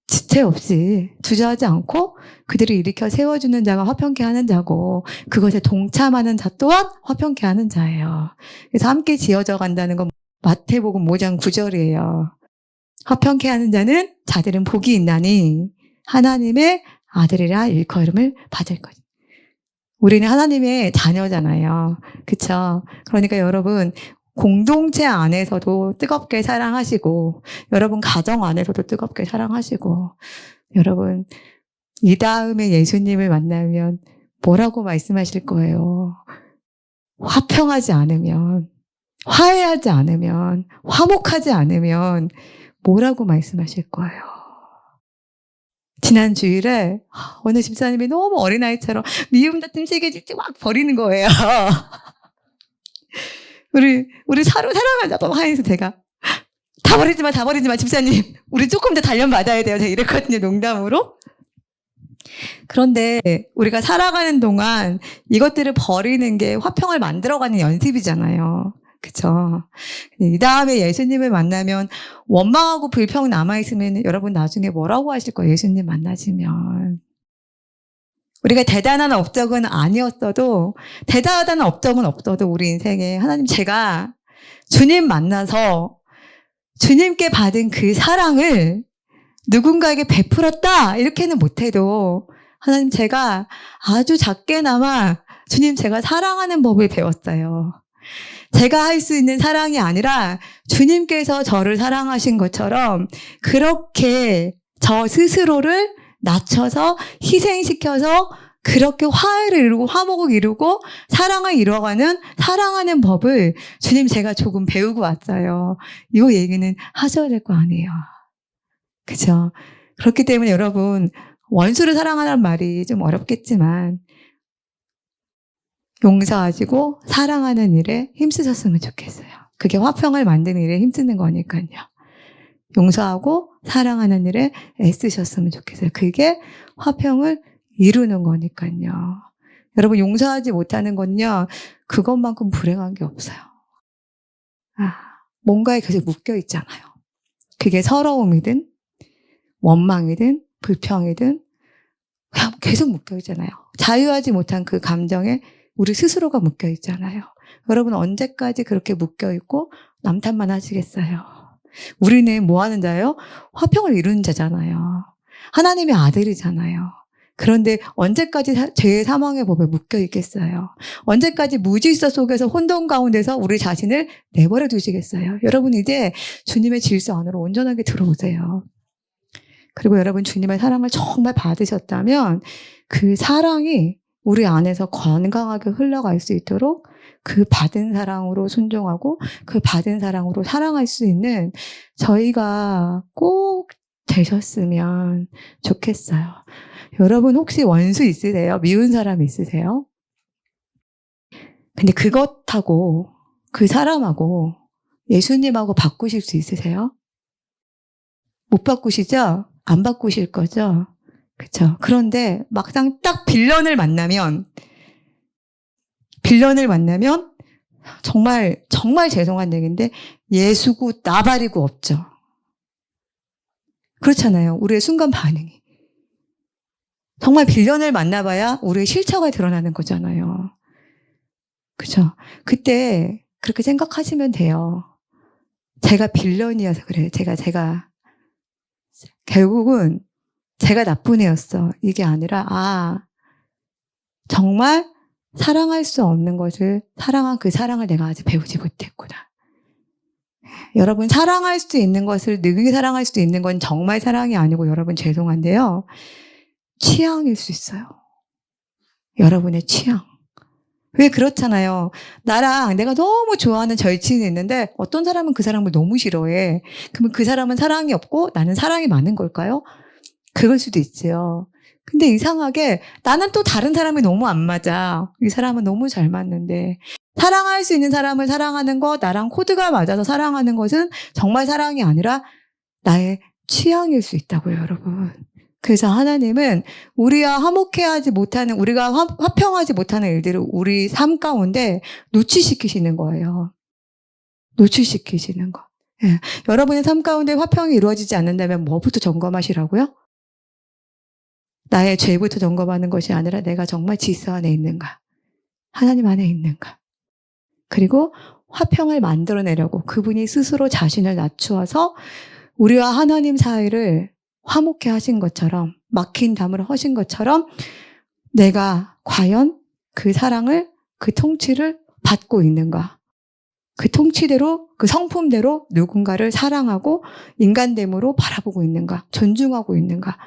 [SPEAKER 1] 지체 없이 주저하지 않고 그들을 일으켜 세워주는 자가 화평케 하는 자고 그것에 동참하는 자 또한 화평케 하는 자예요. 그래서 함께 지어져 간다는 건 마태복음 5장 9절이에요. 화평케 하는 자들은 복이 있나니 하나님의 아들이라 일컬음을 받을 거지. 우리는 하나님의 자녀잖아요. 그렇죠? 그러니까 여러분 공동체 안에서도 뜨겁게 사랑하시고 여러분 가정 안에서도 뜨겁게 사랑하시고 여러분 이 다음에 예수님을 만나면 뭐라고 말씀하실 거예요? 화평하지 않으면 화해하지 않으면 화목하지 않으면 뭐라고 말씀하실 거예요? 지난 주일에 어느 집사님이 너무 어린아이처럼 미움 다툼 세계질질 막 버리는 거예요. 우리 서로 사랑하자고 하면서 제가 다 버리지 마 집사님 우리 조금 더 단련 받아야 돼요. 제가 이랬거든요. 농담으로. 그런데 우리가 살아가는 동안 이것들을 버리는 게 화평을 만들어가는 연습이잖아요. 그쵸? 이 다음에 예수님을 만나면 원망하고 불평 남아있으면 여러분 나중에 뭐라고 하실 거예요? 예수님 만나시면. 우리가 대단한 업적은 아니었어도 대단한 업적은 없어도 우리 인생에 하나님 제가 주님 만나서 주님께 받은 그 사랑을 누군가에게 베풀었다 이렇게는 못해도 하나님 제가 아주 작게나마 주님 제가 사랑하는 법을 배웠어요. 제가 할 수 있는 사랑이 아니라 주님께서 저를 사랑하신 것처럼 그렇게 저 스스로를 낮춰서 희생시켜서 그렇게 화해를 이루고 화목을 이루고 사랑을 이루어가는 사랑하는 법을 주님 제가 조금 배우고 왔어요. 이 얘기는 하셔야 될 거 아니에요. 그죠? 그렇기 때문에 여러분 원수를 사랑하는 말이 좀 어렵겠지만 용서하시고 사랑하는 일에 힘쓰셨으면 좋겠어요. 그게 화평을 만드는 일에 힘쓰는 거니까요. 용서하고 사랑하는 일에 애쓰셨으면 좋겠어요. 그게 화평을 이루는 거니까요. 여러분 용서하지 못하는 건요. 그것만큼 불행한 게 없어요. 뭔가에 계속 묶여 있잖아요. 그게 서러움이든 원망이든 불평이든 그냥 계속 묶여 있잖아요. 자유하지 못한 그 감정에 우리 스스로가 묶여 있잖아요. 여러분 언제까지 그렇게 묶여 있고 남 탓만 하시겠어요? 우리는 뭐 하는 자예요? 화평을 이루는 자잖아요. 하나님의 아들이잖아요. 그런데 언제까지 죄의 사망의 법에 묶여 있겠어요? 언제까지 무질서 속에서 혼돈 가운데서 우리 자신을 내버려 두시겠어요? 여러분 이제 주님의 질서 안으로 온전하게 들어오세요. 그리고 여러분 주님의 사랑을 정말 받으셨다면 그 사랑이 우리 안에서 건강하게 흘러갈 수 있도록 그 받은 사랑으로 순종하고 그 받은 사랑으로 사랑할 수 있는 저희가 꼭 되셨으면 좋겠어요. 여러분 혹시 원수 있으세요? 미운 사람 있으세요? 근데 그것하고 그 사람하고 예수님하고 바꾸실 수 있으세요? 못 바꾸시죠? 안 바꾸실 거죠? 그렇죠. 그런데 막상 딱 빌런을 만나면 정말 죄송한 얘기인데 예수고 나발이고 없죠. 그렇잖아요. 우리의 순간 반응이. 정말 빌런을 만나봐야 우리의 실체가 드러나는 거잖아요. 그죠? 그때 그렇게 생각하시면 돼요. 제가 빌런이어서 그래요. 제가 결국은 제가 나쁜 애였어. 이게 아니라 정말 사랑할 수 없는 것을 사랑한 그 사랑을 내가 아직 배우지 못했구나. 여러분, 사랑할 수 있는 것을 능히 사랑할 수 있는 건 정말 사랑이 아니고 여러분 죄송한데요. 취향일 수 있어요. 여러분의 취향. 왜 그렇잖아요. 나랑 내가 너무 좋아하는 절친이 있는데 어떤 사람은 그 사람을 너무 싫어해. 그러면 그 사람은 사랑이 없고 나는 사랑이 많은 걸까요? 그럴 수도 있지요. 근데 이상하게 나는 또 다른 사람이 너무 안 맞아. 이 사람은 너무 잘 맞는데. 사랑할 수 있는 사람을 사랑하는 것, 나랑 코드가 맞아서 사랑하는 것은 정말 사랑이 아니라 나의 취향일 수 있다고요, 여러분. 그래서 하나님은 우리와 화목해하지 못하는, 우리가 화평하지 못하는 일들을 우리 삶 가운데 노출시키시는 거예요. 노출시키시는 거. 예. 여러분의 삶 가운데 화평이 이루어지지 않는다면 뭐부터 점검하시라고요? 나의 죄부터 점검하는 것이 아니라 내가 정말 질서 안에 있는가? 하나님 안에 있는가? 그리고 화평을 만들어내려고 그분이 스스로 자신을 낮추어서 우리와 하나님 사이를 화목해 하신 것처럼, 막힌 담을 허신 것처럼 내가 과연 그 사랑을, 그 통치를 받고 있는가? 그 통치대로, 그 성품대로 누군가를 사랑하고 인간됨으로 바라보고 있는가? 존중하고 있는가?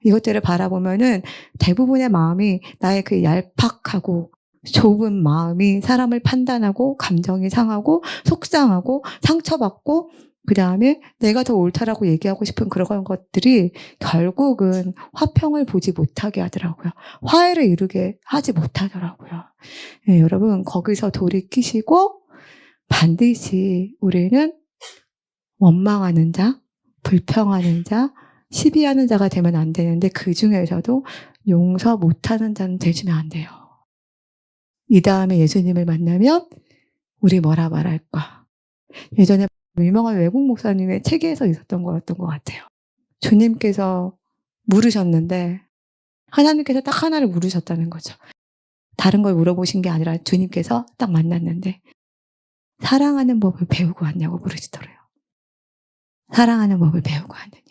[SPEAKER 1] 이것들을 바라보면은 대부분의 마음이 나의 그 얄팍하고 좁은 마음이 사람을 판단하고 감정이 상하고 속상하고 상처받고 그 다음에 내가 더 옳다라고 얘기하고 싶은 그런 것들이 결국은 화평을 보지 못하게 하더라고요. 화해를 이루게 하지 못하더라고요. 네, 여러분 거기서 돌이키시고 반드시 우리는 원망하는 자, 불평하는 자, 시비하는 자가 되면 안 되는데 그 중에서도 용서 못하는 자는 되시면 안 돼요. 이 다음에 예수님을 만나면 우리 뭐라 말할까? 예전에 유명한 외국 목사님의 책에서 있었던 거였던 것 같아요. 주님께서 물으셨는데 하나님께서 딱 하나를 물으셨다는 거죠. 다른 걸 물어보신 게 아니라 주님께서 딱 만났는데 사랑하는 법을 배우고 왔냐고 물으시더래요. 사랑하는 법을 배우고 왔느냐.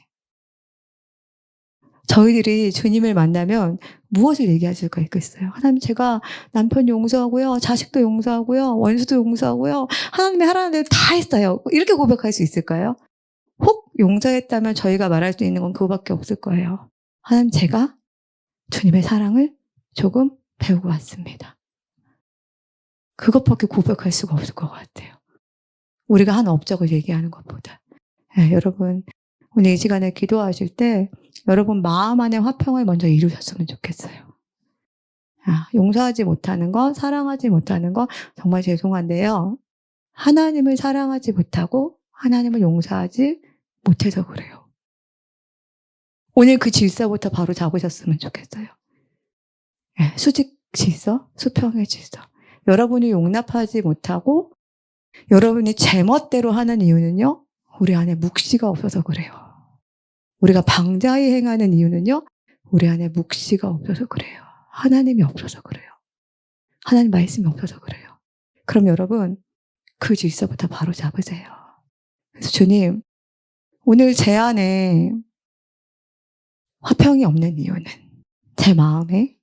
[SPEAKER 1] 저희들이 주님을 만나면 무엇을 얘기할 수가 있겠어요? 하나님 제가 남편 용서하고요. 자식도 용서하고요. 원수도 용서하고요. 하나님이 하라는 대로 다 했어요. 이렇게 고백할 수 있을까요? 혹 용서했다면 저희가 말할 수 있는 건 그거밖에 없을 거예요. 하나님 제가 주님의 사랑을 조금 배우고 왔습니다. 그것밖에 고백할 수가 없을 것 같아요. 우리가 한 업적을 얘기하는 것보다. 네, 여러분 오늘 이 시간에 기도하실 때 여러분 마음 안에 화평을 먼저 이루셨으면 좋겠어요. 용서하지 못하는 것, 사랑하지 못하는 것 정말 죄송한데요. 하나님을 사랑하지 못하고 하나님을 용서하지 못해서 그래요. 오늘 그 질서부터 바로 잡으셨으면 좋겠어요. 네, 수직 질서, 수평의 질서. 여러분이 용납하지 못하고 여러분이 제멋대로 하는 이유는요. 우리 안에 묵시가 없어서 그래요. 우리가 방자히 행하는 이유는요. 우리 안에 묵시가 없어서 그래요. 하나님이 없어서 그래요. 하나님 말씀이 없어서 그래요. 그럼 여러분 그 질서부터 바로 잡으세요. 그래서 주님 오늘 제 안에 화평이 없는 이유는 제 마음에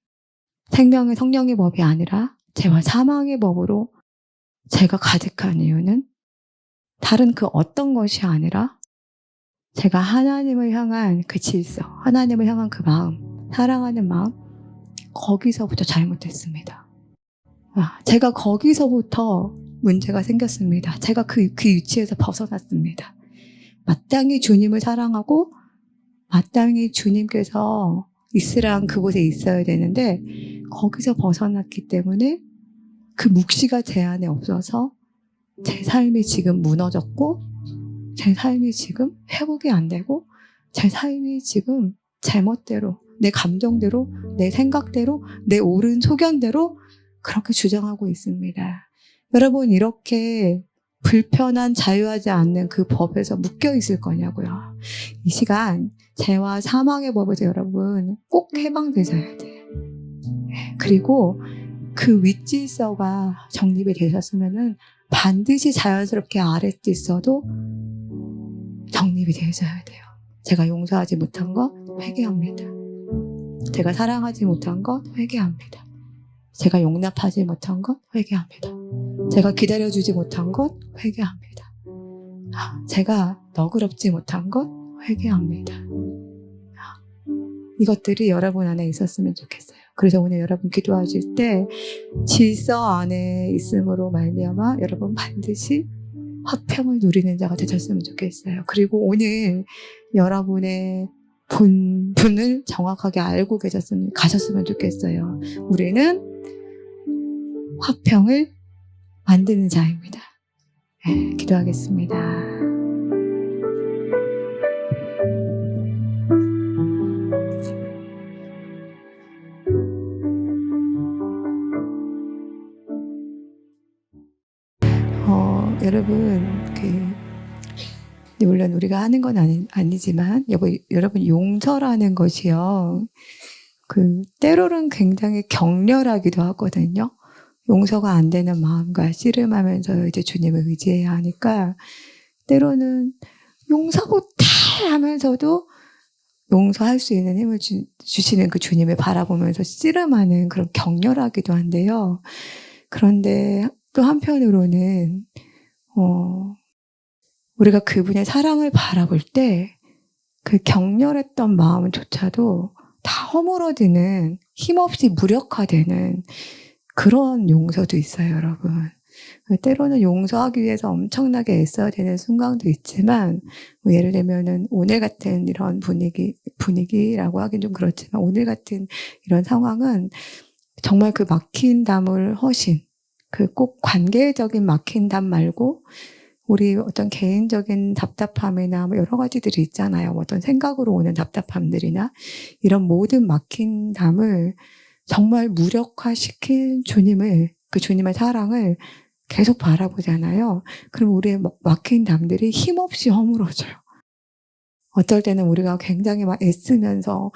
[SPEAKER 1] 생명의 성령의 법이 아니라 죄와 사망의 법으로 제가 가득한 이유는 다른 그 어떤 것이 아니라 제가 하나님을 향한 그 질서, 하나님을 향한 그 마음, 사랑하는 마음, 거기서부터 잘못됐습니다. 제가 거기서부터 문제가 생겼습니다. 제가 그 위치에서 벗어났습니다. 마땅히 주님을 사랑하고 마땅히 주님께서 있으란 그곳에 있어야 되는데 거기서 벗어났기 때문에 그 묵시가 제 안에 없어서 제 삶이 지금 무너졌고 제 삶이 지금 회복이 안 되고 제 삶이 지금 제멋대로 내 감정대로 내 생각대로 내 옳은 소견대로 그렇게 주장하고 있습니다. 여러분 이렇게 불편한 자유하지 않는 그 법에서 묶여 있을 거냐고요. 이 시간 죄와 사망의 법에서 여러분 꼭 해방되셔야 돼요. 그리고 그 윗질서가 정립이 되셨으면은 반드시 자연스럽게 아랫질서도 정립이 되셔야 돼요. 제가 용서하지 못한 것 회개합니다. 제가 사랑하지 못한 것 회개합니다. 제가 용납하지 못한 것 회개합니다. 제가 기다려주지 못한 것 회개합니다. 제가 너그럽지 못한 것 회개합니다. 이것들이 여러분 안에 있었으면 좋겠어요. 그래서 오늘 여러분 기도하실 때 질서 안에 있음으로 말미암아 여러분 반드시 화평을 누리는 자가 되셨으면 좋겠어요. 그리고 오늘 여러분의 분을 정확하게 알고 가셨으면 좋겠어요. 우리는 화평을 만드는 자입니다. 네, 기도하겠습니다. 여러분, 물론 우리가 하는 건 아니지만, 여러분, 용서라는 것이요. 때로는 굉장히 격렬하기도 하거든요. 용서가 안 되는 마음과 씨름하면서 이제 주님을 의지해야 하니까, 때로는 용서 못해 하면서도 용서할 수 있는 힘을 주시는 그 주님을 바라보면서 씨름하는 그런 격렬하기도 한데요. 그런데 또 한편으로는 우리가 그분의 사랑을 바라볼 때 그 격렬했던 마음조차도 다 허물어지는, 힘없이 무력화되는 그런 용서도 있어요, 여러분. 때로는 용서하기 위해서 엄청나게 애써야 되는 순간도 있지만, 예를 들면은 오늘 같은 이런 분위기라고 하긴 좀 그렇지만, 오늘 같은 이런 상황은 정말 그 막힌 담을 허신, 꼭 관계적인 막힌 담 말고 우리 어떤 개인적인 답답함이나 여러 가지들이 있잖아요. 어떤 생각으로 오는 답답함들이나 이런 모든 막힌 담을 정말 무력화시킨 그 주님의 사랑을 계속 바라보잖아요. 그럼 우리의 막힌 담들이 힘없이 허물어져요. 어떨 때는 우리가 굉장히 막 애쓰면서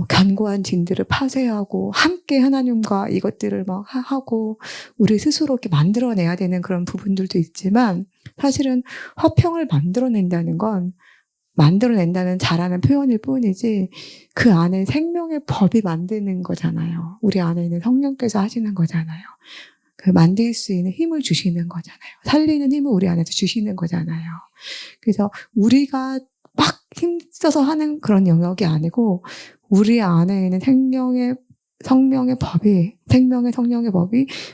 [SPEAKER 1] 견고한 진들을 파쇄하고 함께 하나님과 이것들을 막 하고 우리 스스로 이렇게 만들어내야 되는 그런 부분들도 있지만, 사실은 화평을 만들어낸다는 잘하는 표현일 뿐이지 그 안에 생명의 법이 만드는 거잖아요. 우리 안에 있는 성령께서 하시는 거잖아요. 만들 수 있는 힘을 주시는 거잖아요. 살리는 힘을 우리 안에서 주시는 거잖아요. 그래서 우리가 막 힘써서 하는 그런 영역이 아니고 우리 안에 있는 생명의 성령의 법이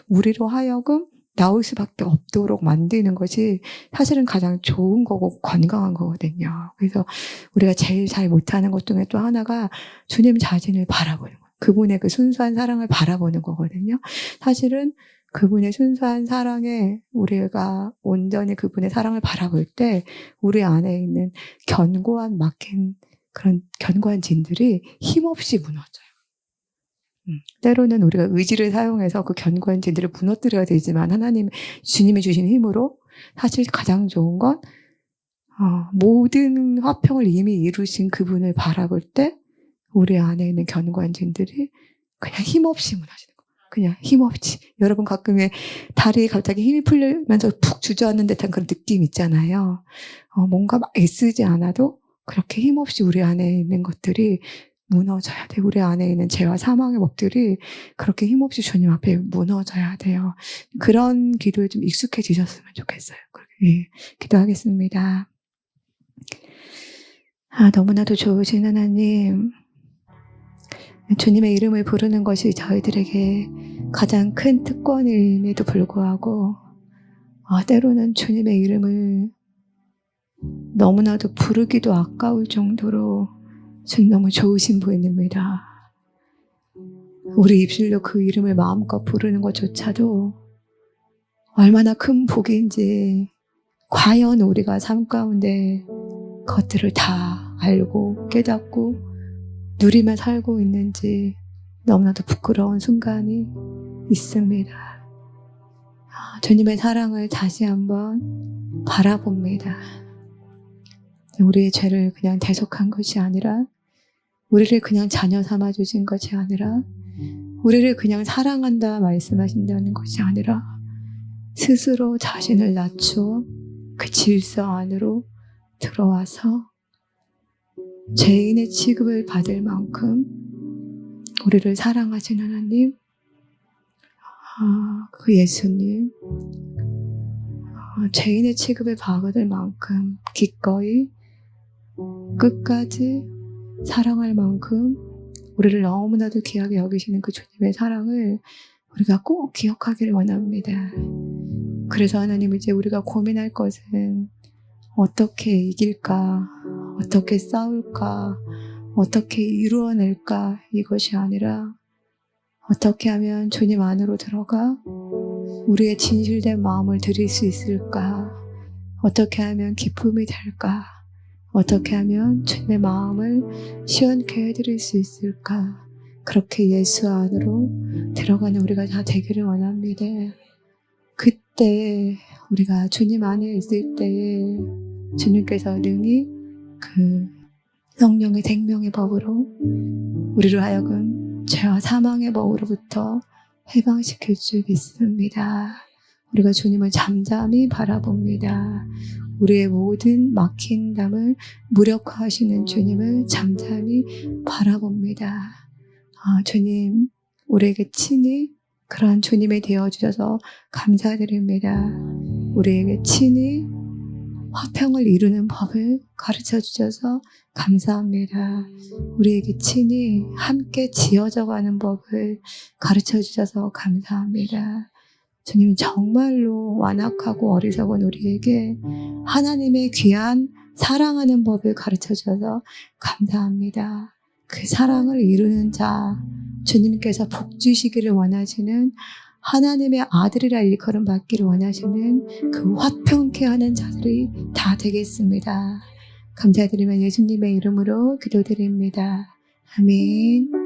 [SPEAKER 1] 우리로 하여금 나올 수밖에 없도록 만드는 것이 사실은 가장 좋은 거고 건강한 거거든요. 그래서 우리가 제일 잘 못하는 것 중에 또 하나가 주님 자신을 바라보는 거예요. 그분의 그 순수한 사랑을 바라보는 거거든요. 사실은 그분의 순수한 사랑에 우리가 온전히 그분의 사랑을 바라볼 때 우리 안에 있는 막힌 그런 견고한 진들이 힘없이 무너져요. 때로는 우리가 의지를 사용해서 그 견고한 진들을 무너뜨려야 되지만 주님이 주신 힘으로 사실 가장 좋은 건 모든 화평을 이미 이루신 그분을 바라볼 때 우리 안에 있는 견고한 진들이 그냥 힘없이 무너지는 거예요. 그냥 힘없이. 여러분 가끔의 다리에 갑자기 힘이 풀리면서 푹 주저앉는 듯한 그런 느낌 있잖아요. 뭔가 막 애쓰지 않아도 그렇게 힘없이 우리 안에 있는 것들이 무너져야 돼요. 우리 안에 있는 죄와 사망의 법들이 그렇게 힘없이 주님 앞에 무너져야 돼요. 그런 기도에 좀 익숙해지셨으면 좋겠어요. 예, 기도하겠습니다. 너무나도 좋으신 하나님, 주님의 이름을 부르는 것이 저희들에게 가장 큰 특권임에도 불구하고 때로는 주님의 이름을 너무나도 부르기도 아까울 정도로 주님 너무 좋으신 분입니다. 우리 입술로 그 이름을 마음껏 부르는 것조차도 얼마나 큰 복인지, 과연 우리가 삶 가운데 그것들을 다 알고 깨닫고 누리며 살고 있는지 너무나도 부끄러운 순간이 있습니다. 주님의 사랑을 다시 한번 바라봅니다. 우리의 죄를 그냥 대속한 것이 아니라, 우리를 그냥 자녀 삼아 주신 것이 아니라, 우리를 그냥 사랑한다 말씀하신다는 것이 아니라, 스스로 자신을 낮추어 그 질서 안으로 들어와서 죄인의 취급을 받을 만큼 우리를 사랑하신 하나님, 그 예수님, 죄인의 취급을 받을 만큼 기꺼이 끝까지 사랑할 만큼 우리를 너무나도 귀하게 여기시는 그 주님의 사랑을 우리가 꼭 기억하기를 원합니다. 그래서 하나님, 이제 우리가 고민할 것은 어떻게 이길까, 어떻게 싸울까, 어떻게 이루어낼까, 이것이 아니라 어떻게 하면 주님 안으로 들어가 우리의 진실된 마음을 드릴 수 있을까, 어떻게 하면 기쁨이 될까, 어떻게 하면 주님의 마음을 시원케 해드릴 수 있을까, 그렇게 예수 안으로 들어가는 우리가 다 되기를 원합니다. 그때 우리가 주님 안에 있을 때에 주님께서 능히 그 성령의 생명의 법으로 우리를 하여금 죄와 사망의 법으로부터 해방시킬 줄 믿습니다. 우리가 주님을 잠잠히 바라봅니다. 우리의 모든 막힌 담을 무력화하시는 주님을 잠잠히 바라봅니다. 주님, 우리에게 친히 그러한 주님이 되어주셔서 감사드립니다. 우리에게 친히 화평을 이루는 법을 가르쳐 주셔서 감사합니다. 우리에게 친히 함께 지어져가는 법을 가르쳐 주셔서 감사합니다. 주님, 정말로 완악하고 어리석은 우리에게 하나님의 귀한 사랑하는 법을 가르쳐 주셔서 감사합니다. 그 사랑을 이루는 자, 주님께서 복 주시기를 원하시는 하나님의 아들이라 일컬음 받기를 원하시는 그 화평케 하는 자들이 다 되겠습니다. 감사드리며 예수님의 이름으로 기도드립니다. 아멘.